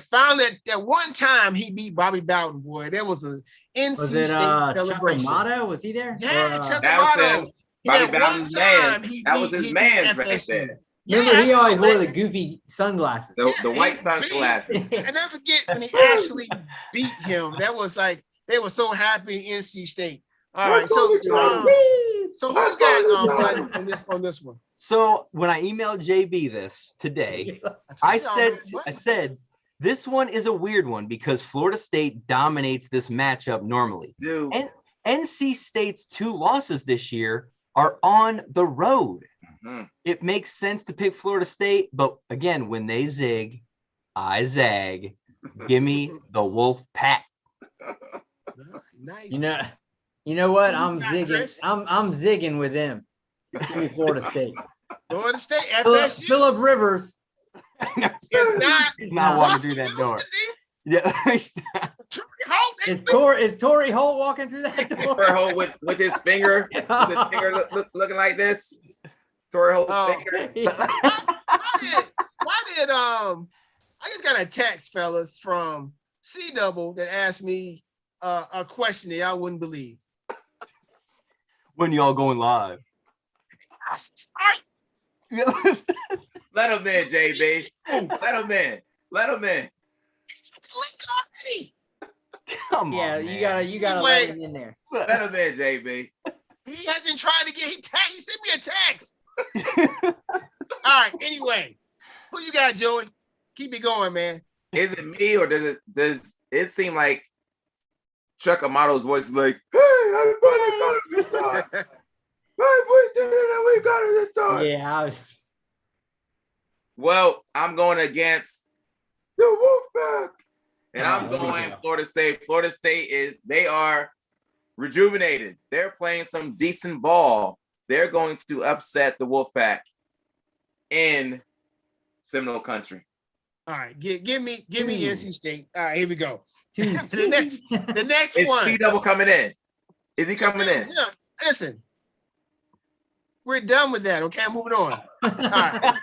that one time he beat Bobby Bowden, boy. There was a NC State celebration. Chuck Amato? Was he there? Yeah, Chuck that Amato. Bobby Bowden's man. That was his man right there. Remember, he always wore the goofy sunglasses. The white sunglasses. I never forget when he actually beat him. That was like, they were so happy in NC State. All right, so who's got on this one? So when I emailed JB this today, I said this one is a weird one because Florida State dominates this matchup normally. Dude. And NC State's 2 losses this year are on the road. Mm-hmm. It makes sense to pick Florida State, but again, when they zig, I zag. Give me the Wolf Pack. Nice. You know what? I'm zigging. I'm zigging with them. Give me Florida State. Florida State, FSU. Phillip Rivers. It's not wanting to do Russell that door. Wilson, Yeah. Torrey Holt, Is Torrey Holt walking through that door? Torrey Holt with his finger, looking like this. Torrey Holt's finger. why did I just got a text, fellas, from C Double that asked me a question that y'all wouldn't believe. When y'all going live? Let him in, JB. Let him in. It's linked already. Come Yeah, on, you man. gotta let him in there. Let him in, JB. He hasn't tried to get. He sent me a text. All right. Anyway, who you got, Joey? Keep it going, man. Is it me or does it seem like Chuck Amato's voice is like, hey, everybody got it this time. We got it this time. Yeah, Well, I'm going against the Wolfpack. And I'm going Florida State. Florida State they are rejuvenated. They're playing some decent ball. They're going to upset the Wolfpack in Seminole Country. All right, give me NC State. All right, here we go. Too the next Is one. C Double coming in? Is he coming in? Yeah, listen, we're done with that. Okay, moving on. All right.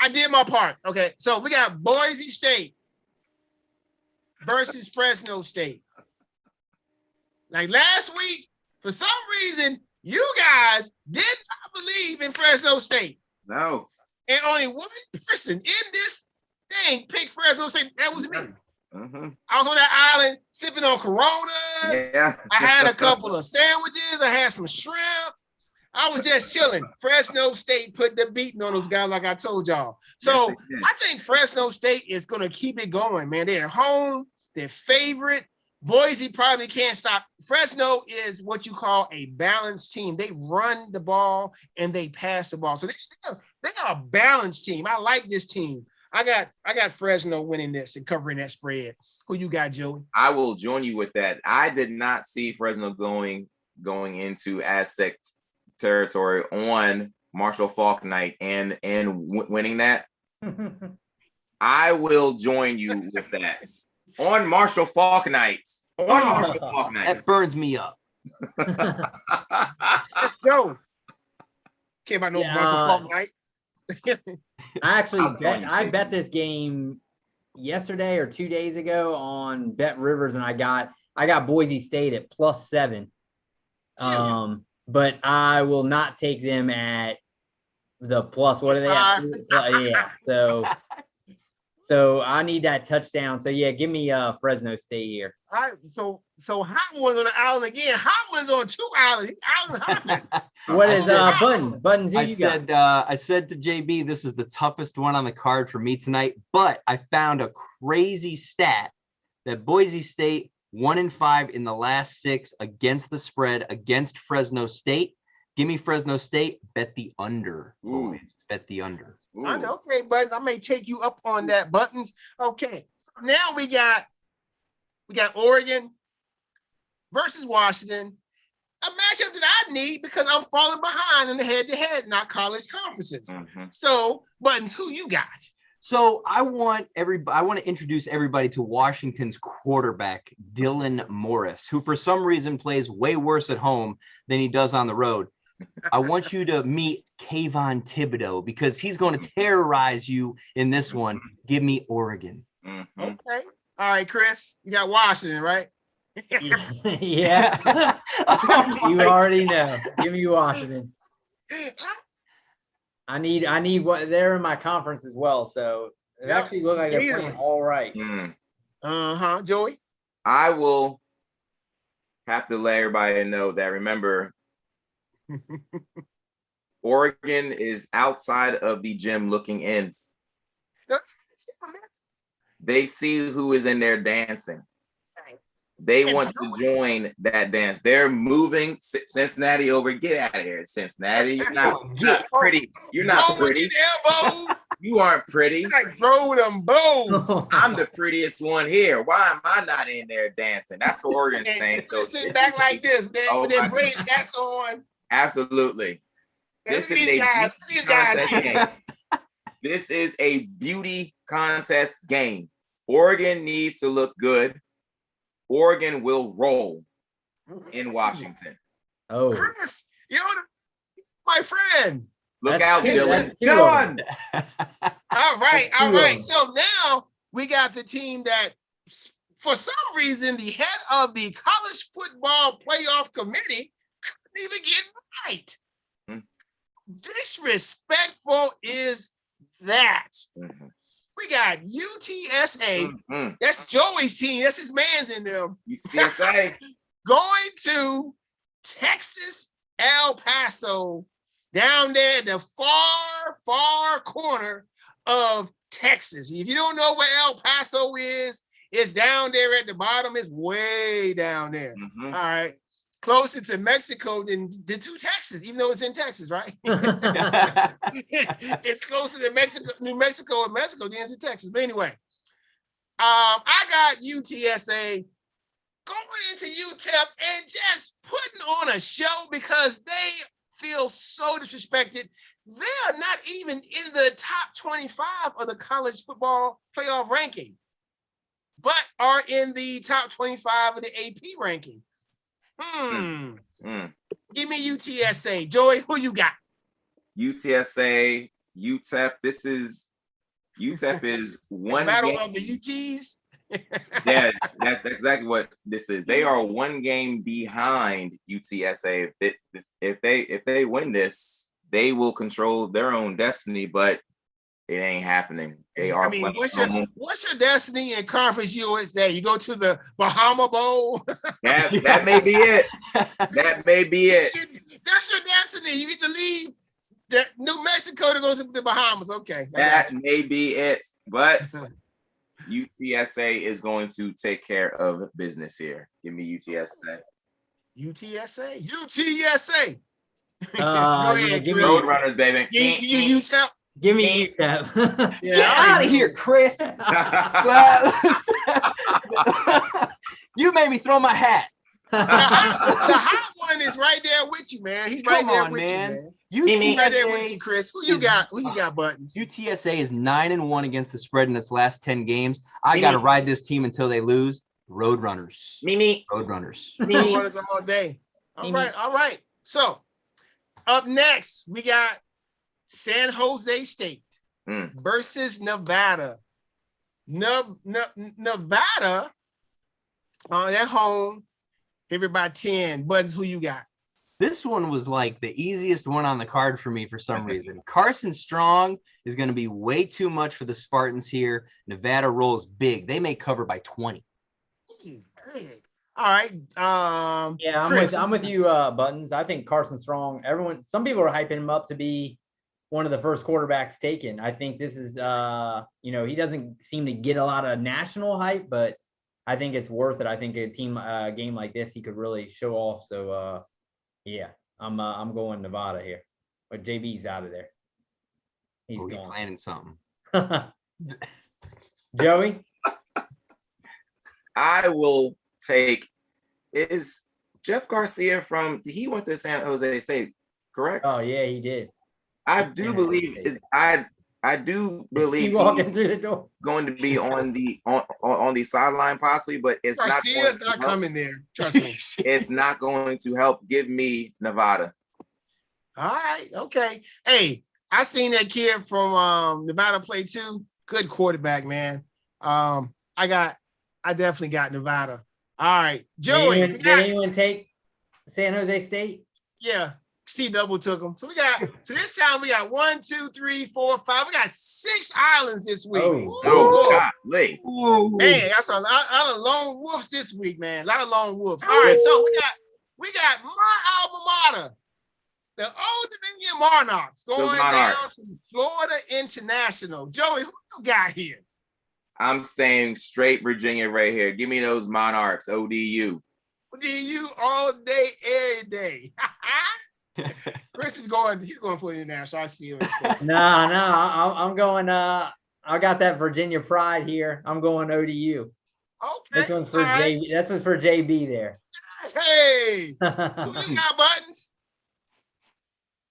I did my part. Okay, so we got Boise State versus Fresno State. Like last week, for some reason, you guys did not believe in Fresno State. No. And only one person in this thing picked Fresno State. That was me. Mm-hmm. I was on that island sipping on Coronas. Yeah. I had a couple of sandwiches. I had some shrimp. I was just chilling. Fresno State put the beating on those guys, like I told y'all. So Yes, I think Fresno State is going to keep it going, man. They're home. They're favorite. Boise probably can't stop. Fresno is what you call a balanced team. They run the ball and they pass the ball. So they are a balanced team. I like this team. I got Fresno winning this and covering that spread. Who you got, Joey? I will join you with that. I did not see Fresno going into Aztec territory on Marshall Faulk night and winning that. I will join you with that. On Marshall Faulk night. That burns me up. Let's go. Came out no Marshall Faulk night. I bet this game yesterday or 2 days ago on Bet Rivers, and I got Boise State at +7. But I will not take them at the plus. What are they at? Yeah. So I need that touchdown. So yeah, give me Fresno State here. All right. So Hot One's on the island again. Hot One's on 2 islands. Island hopping. What is Buttons? Buttons, who you got? I said to JB, this is the toughest one on the card for me tonight, but I found a crazy stat that Boise State 1-5 in the last 6 against the spread against Fresno State. Give me Fresno State. Bet the under. Boys. Bet the under. I know, okay, Buttons. I may take you up on that, Buttons. Okay. So now we got Oregon versus Washington. A matchup that I need because I'm falling behind in the head-to-head, not college conferences. Mm-hmm. So, Buttons, who you got? So I want to introduce everybody to Washington's quarterback, Dylan Morris, who for some reason plays way worse at home than he does on the road. I want you to meet Kayvon Thibodeau because he's going to terrorize you in this one. Give me Oregon. Mm-hmm. Okay. All right, Chris. You got Washington, right? Yeah. You already know. Give me Washington. I need what they're in my conference as well. So it actually looks like they're playing all right. Mm. Joey. I will have to let everybody know that remember Oregon is outside of the gym looking in. They see who is in there dancing. They want to join that dance. They're moving Cincinnati over. Get out of here, Cincinnati. You're not pretty. You're not pretty. You aren't pretty. Like throw them bows. I'm the prettiest one here. Why am I not in there dancing? That's what Oregon's saying. So sit back like this, man, with their braid hats on. Absolutely. These guys. This is a beauty contest game. Oregon needs to look good. Oregon will roll in Washington. Oh, Chris, my friend. Look That's out, two- Dylan. that's two of Done. All right, That's all two of right. them. So now we got the team that, for some reason, the head of the college football playoff committee couldn't even get right. Disrespectful is that. Mhm. We got UTSA. Mhm. That's Joey's team. That's his man's in them. UTSA. Going to Texas, El Paso, down there at the far, far corner of Texas. If you don't know where El Paso is, it's down there at the bottom. It's way down there. Mhm. All right. Closer to Mexico than to Texas, even though it's in Texas, right? It's closer to Mexico, New Mexico, and Mexico than it's in Texas. But anyway, I got UTSA going into UTEP and just putting on a show because they feel so disrespected. They are not even in the top 25 of the college football playoff ranking, but are in the top 25 of the AP ranking. Give me UTSA. Joey, who you got? UTSA, UTEP. UTEP is one Battle game. of the UTs. Yeah, that's exactly what this is. They are one game behind UTSA. If they win this, they will control their own destiny, but it ain't happening. They are. I mean, what's your destiny in Conference USA? You go to the Bahama Bowl. That may be it. That may be it. That's your destiny. You get to leave New Mexico to go to the Bahamas. Okay, That may be it. But UTSA is going to take care of business here. Give me UTSA. UTSA. Go yeah, ahead, give Chris. me- Roadrunners, baby. You tell. Give me UTEP. Yeah, Get I already out of know. here, Chris. You made me throw my hat. The hot one is right there with you, man. He's right Come there on, with man. you, man. He's right there with you, UTSA, Chris. Who you got? Who you got, Buttons? UTSA is 9-1 against the spread in its last 10 games. I got to ride this team until they lose. Roadrunners. Mimi. Roadrunners. Roadrunners all day. All right. So up next, we got San Jose State versus Nevada. Nevada at home, favored by 10. Buttons, who you got? This one was like the easiest one on the card for me for some reason. Carson Strong is going to be way too much for the Spartans here. Nevada rolls big. They may cover by 20. All right. Yeah, Chris, I'm with you, Buttons. I think Carson Strong. Some people are hyping him up to be one of the first quarterbacks taken. I think this is, he doesn't seem to get a lot of national hype, but I think it's worth it. I think a game like this, he could really show off. So, yeah, I'm going Nevada here, but JB's out of there. He's gone. Planning something. Joey. I will take. Is Jeff Garcia he went to San Jose State, correct? Oh yeah, he did. I do believe He walking through the door. going to be on the sideline possibly, but it's Garcia's not coming there. Trust me. It's not going to help. Give me Nevada. All right. Okay. Hey, I seen that kid from Nevada play too. Good quarterback, man. I definitely got Nevada. All right. Joey. Did anyone take San Jose State? Yeah. C-double took them. So this time we got 1, 2, 3, 4, 5. We got 6 islands this week. Golly. Man, that's a lot of lone wolves this week, man. A lot of lone wolves. All right, so we got my alma mater, the Old Dominion Monarchs, going down to Florida International. Joey, who you got here? I'm staying straight Virginia right here. Give me those Monarchs, ODU. ODU all day, every day. Chris he's going for international. I see him. No, I'm going. I got that Virginia pride here. I'm going ODU. Okay. This one's for JB. This one's for JB there. Hey, who you got, Buttons?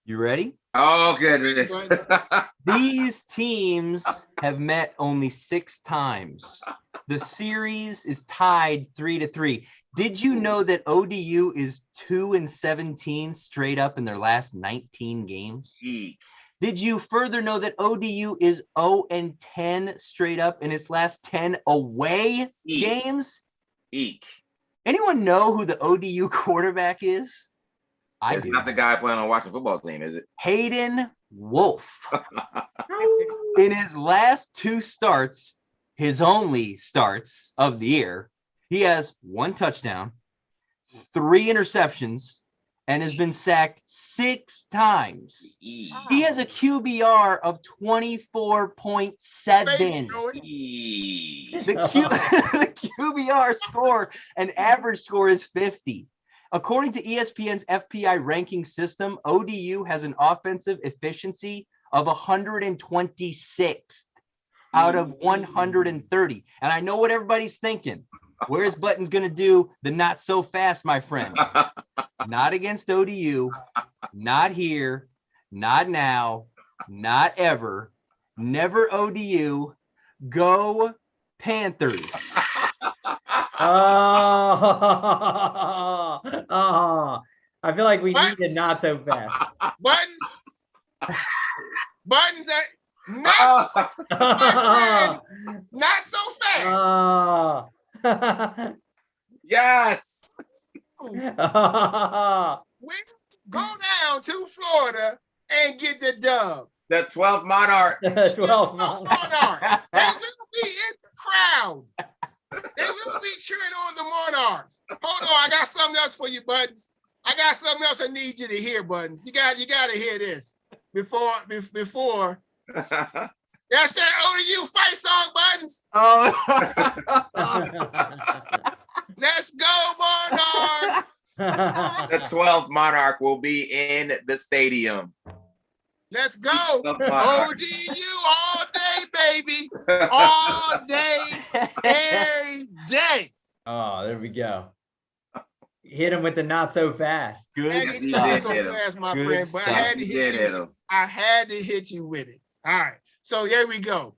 You ready? Oh, goodness. These teams have met only 6 times. The series is tied 3-3. Did you know that ODU is 2-17 straight up in their last 19 games? Eek. Did you further know that ODU is 0-10 straight up in its last 10 away games? Eek. Anyone know who the ODU quarterback is? It's not the guy playing on Washington football team, is it? Hayden Wolf. In his last 2 starts, his only starts of the year, he has 1 touchdown, 3 interceptions, and has been sacked 6 times. He has a QBR of 24.7. The QBR score, an average score is 50. According to ESPN's FPI ranking system, ODU has an offensive efficiency of 126th out of 130. And I know what everybody's thinking. Where's Buttons going to do the not so fast, my friend? Not against ODU, not here, not now, not ever, never ODU. Go Panthers. Oh, I feel like we need it not so fast. Buttons. Buttons. Not, my friend, not so fast. Yes. We'll go down to Florida and get the dub. The 12th Monarch. The 12th Monarch. They will be in the crowd. They will be cheering on the Monarchs. Hold on, I got something else for you, Buttons. I got something else I need you to hear, Buttons. You got to hear this before. That's that ODU fight song, Buttons. Oh. Let's go, Monarchs. The 12th Monarch will be in the stadium. Let's go. ODU all day, baby. All day, every day. Oh, there we go. Hit him with the not so fast. Good stuff. stuff. Fast, my friend, but stuff. I had to hit you with it. All right. So there we go.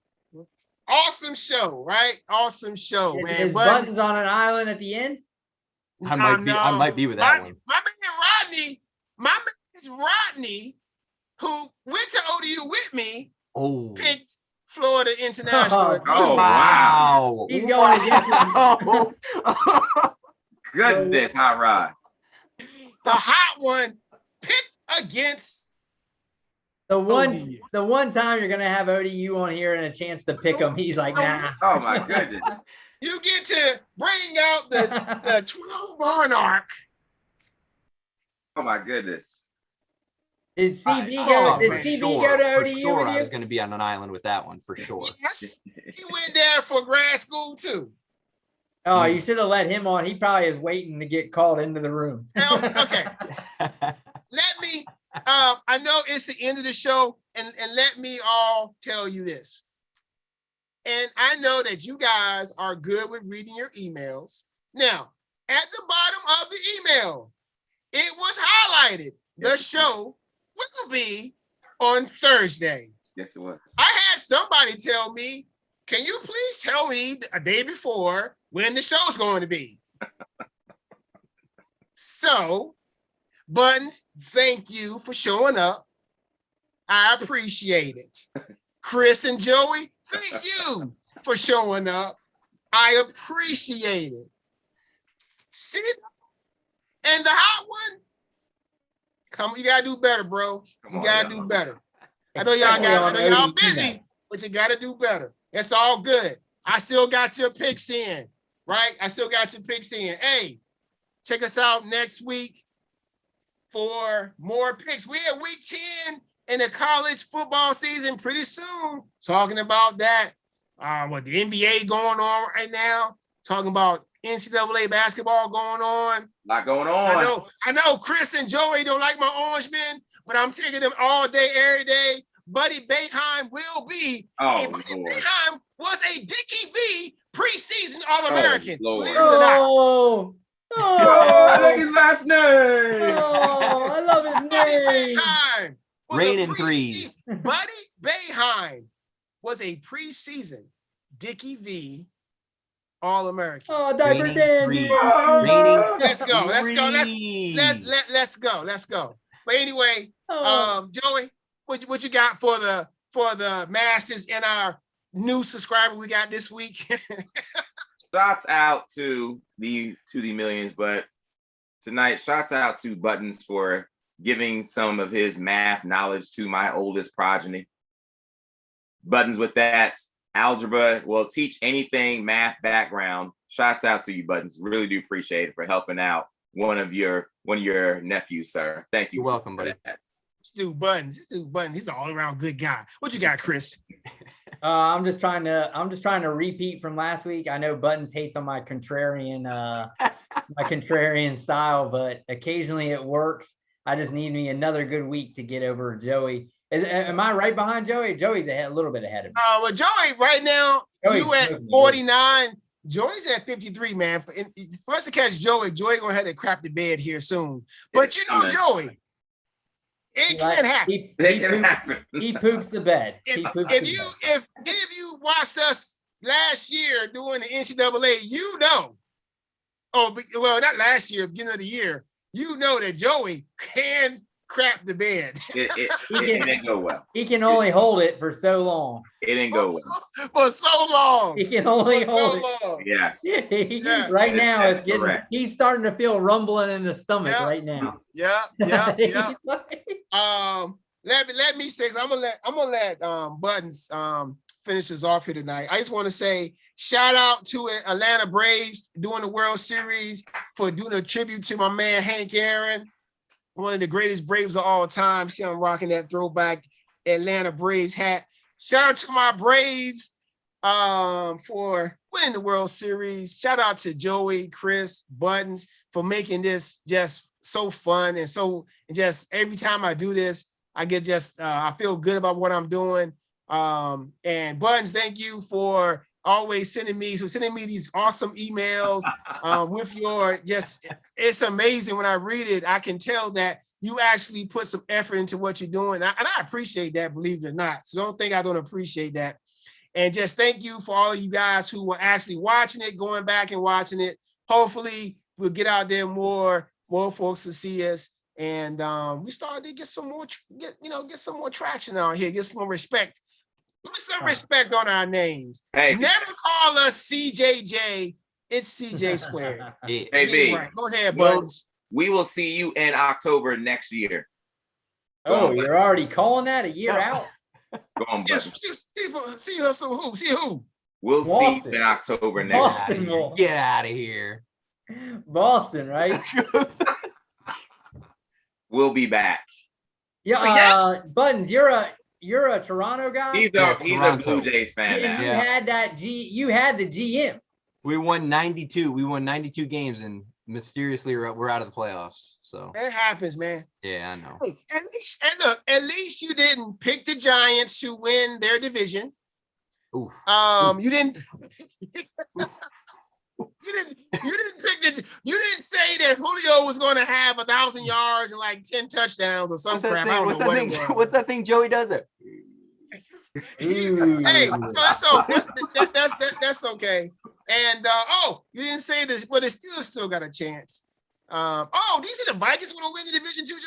Awesome show, right? Awesome show, man. Is Buttons on an island at the end? I might be with that one. My man Rodney, who went to ODU with me, picked Florida International. Oh, wow. He's going against him. Goodness, hot rod. The hot one picked against the one time you're gonna have ODU on here and a chance to pick him. He's like, nah. Oh my goodness. You get to bring out the 12th Monarch. Oh my goodness. Did CB go to ODU for sure, with I you? was going to be on an island with that one for sure. Yes, he went there for grad school too. Oh, you should have let him on. He probably is waiting to get called into the room. Okay. Let me. I know it's the end of the show, and let me all tell you this. And I know that you guys are good with reading your emails. Now, at the bottom of the email, it was highlighted. The show will be on Thursday. Yes, it was. I had somebody tell me, can you please tell me a day before when the show's going to be? So, Buttons, thank you for showing up. I appreciate it. Chris and Joey, thank you for showing up. I appreciate it. See? And the hot one, come on, you gotta do better, bro. You gotta do better. I know y'all busy, but you gotta do better. It's all good. I still got your picks in, right? I still got your picks in. Hey, check us out next week for more picks. We're at week 10 in the college football season pretty soon. Talking about that. What the NBA going on right now. Talking about NCAA basketball going on. Not going on. I know Chris and Joey don't like my Orange Men, but I'm taking them all day, every day. Buddy Boeheim will be. Oh, Buddy Boeheim was a Dickie V preseason All-American. Oh, believe it or not. Oh, look his last name. Oh, I love his Buddy name. Boeheim was Rain a and threes. Buddy Boeheim was a preseason Dickie V All-American. Oh, diaper Raining dandy. threes. Raining Let's go. Let's go. threes. Let's go. Let's go. But anyway, Oh. Joey, what you got for the masses and our new subscriber we got this week? Shouts out to the millions, but tonight, shouts out to Buttons for giving some of his math knowledge to my oldest progeny. Buttons with that algebra will teach anything math background. Shouts out to you, Buttons. Really do appreciate it for helping out one of your nephews, sir. Thank you. You're welcome, buddy. Dude, Buttons. He's an all-around good guy. What you got, Chris? I'm just trying to repeat from last week. I know Buttons hates on my contrarian style, but occasionally it works. I just need me another good week to get over Joey. Am I right behind Joey? Joey's a little bit ahead of me. Well, Joey, right now, Joey's you at smoking 49. Joey's at 53, man. For us to catch Joey gonna have to crap the bed here soon. But you know, Joey, it can happen. He poops the bed. If any of you watched us last year doing the NCAA, you know. Oh, well, not last year, beginning of the year. You know that Joey can crap the bed. It didn't go well. He can only hold it for so long. It didn't go well. For so long. He can only For hold so it. long. Yes. Yeah. Right now, That's it's getting. correct. He's starting to feel rumbling in the stomach Yeah. right now. Yeah. Let me say, I'm gonna let Buttons finish us off here tonight. I just want to say shout out to Atlanta Braves doing the World Series for doing a tribute to my man Hank Aaron, one of the greatest Braves of all time. See, I'm rocking that throwback Atlanta Braves hat. Shout out to my Braves for winning the World Series. Shout out to Joey, Chris, Buttons for making this just so fun and just every time I do this, I get I feel good about what I'm doing. And Buttons, thank you for always sending me these awesome emails with your it's amazing when I read it. I can tell that you actually put some effort into what you're doing. And I appreciate that, believe it or not. So don't think I don't appreciate that. And just thank you for all of you guys who were actually watching it, going back and watching it. Hopefully we'll get out there more folks will see us. And we started to get some more traction out here, get some more respect. Put some respect on our names. Hey, never call us CJJ. It's CJ squared. Hey, B. Right. Go ahead, Buttons. We will see you in October next year. Oh, you're already calling that a year out? Go on, Buttons. See who? We'll Boston. see you in October next Boston year. will. Get out of here. Boston, right? We'll be back. Yeah, Buttons, you're a Toronto guy. He's Yeah, a Toronto. Blue Jays fan And now. you Yeah. had you had the GM. We won 92. We won 92 games and mysteriously we're out of the playoffs. So It happens, man. yeah, I know. Hey, at least you didn't pick the Giants to win their division. Oof. You didn't. You didn't say that Julio was going to have 1,000 yards and like 10 touchdowns or some crap. I don't know what it was. What's that thing Joey does it? Hey, so that's okay. And you didn't say this, but it's still got a chance. Do you see the Vikings going to win the division too,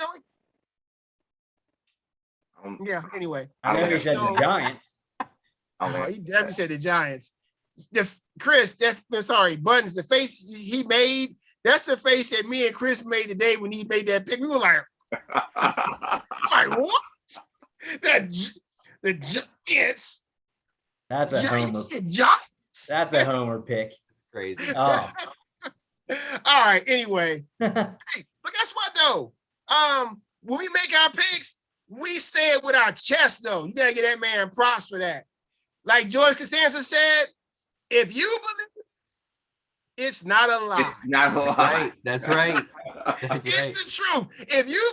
Joey? Yeah. Anyway, I know you said the Giants. he definitely said the Giants. Buttons, the face he made, that's the face that me and Chris made the day when he made that pick. We were like what? The Giants. That's a homer. The Giants. That's a homer pick. Crazy. Oh. All right. Anyway, hey, but guess what though? When we make our picks, we say it with our chest though. You gotta get that man props for that. Like George Costanza said, if you believe it's not a lie. It's not a lie. Right. That's right. It's the truth. If you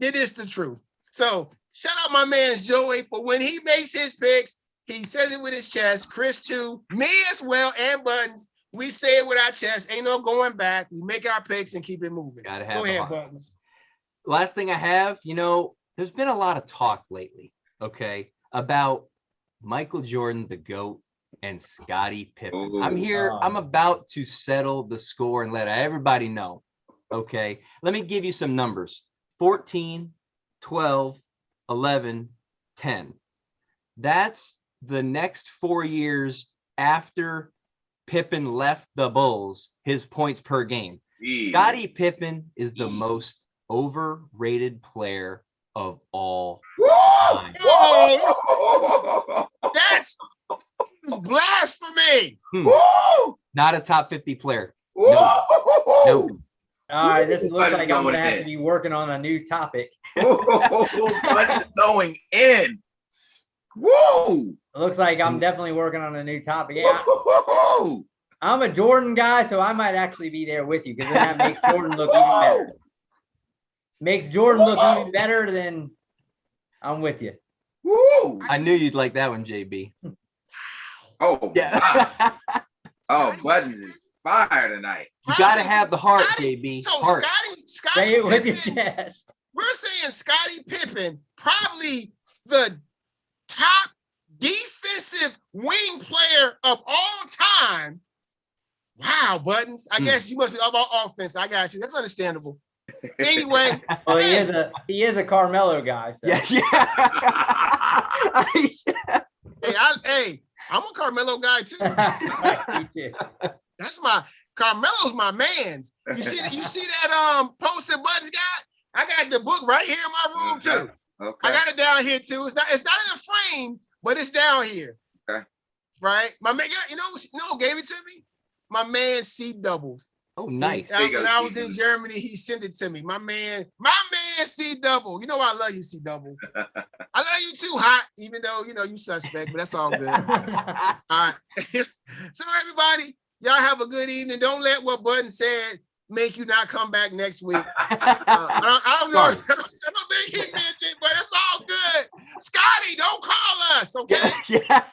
it is the truth. So shout out my man Joey for when he makes his picks, he says it with his chest. Chris too, me as well, and Buttons. We say it with our chest. Ain't no going back. We make our picks and keep it moving. Gotta have Go the ahead, heart. Buttons. Last thing I have, there's been a lot of talk lately, okay, about Michael Jordan, the GOAT, and Scottie Pippen. Ooh. I'm about to settle the score and let everybody know, okay? Let me give you some numbers. 14, 12, 11, 10. That's the next 4 years after Pippen left the Bulls, his points per game. Scottie Pippen is the most overrated player of all time. That's blasphemy. Not a top 50 player. No. No. All right, this looks Buddy's like I'm going gonna have to in. be working on a new topic. Buddy's going in. Whoa. It looks like I'm definitely working on a new topic. Yeah, Whoa. I'm a Jordan guy, so I might actually be there with you because that makes Jordan look even better. Makes Jordan look even better than I'm with you. Woo. I knew you'd like that one, JB. Oh, Yeah. wow. Oh, Buttons is fire tonight. You got to have the heart, Scottie- JB. So Heart. Scottie Say it with your Pippen, chest. we're saying Scottie Pippen, probably the top defensive wing player of all time. Wow, Buttons. I guess you must be all about offense. I got you. That's understandable. Anyway, Well, hey, he is a Carmelo guy. So. Yeah. I'm a Carmelo guy too. Me too. That's Carmelo's my man's. You see that post that Buttons got? I got the book right here in my room too. Okay. I got it down here too. It's not in a frame, but it's down here. Okay. Right? My man, you know who gave it to me? My man C Doubles. Oh, nice. When I was in Germany, he sent it to me. My man C Double. You know I love you, C Double. I love you too, Hot, even though you suspect, but that's all good. All right. So everybody, y'all have a good evening. Don't let what Button said make you not come back next week. I don't know. I don't think he meant it, but it's all good. Scotty, don't call us, okay? Yeah.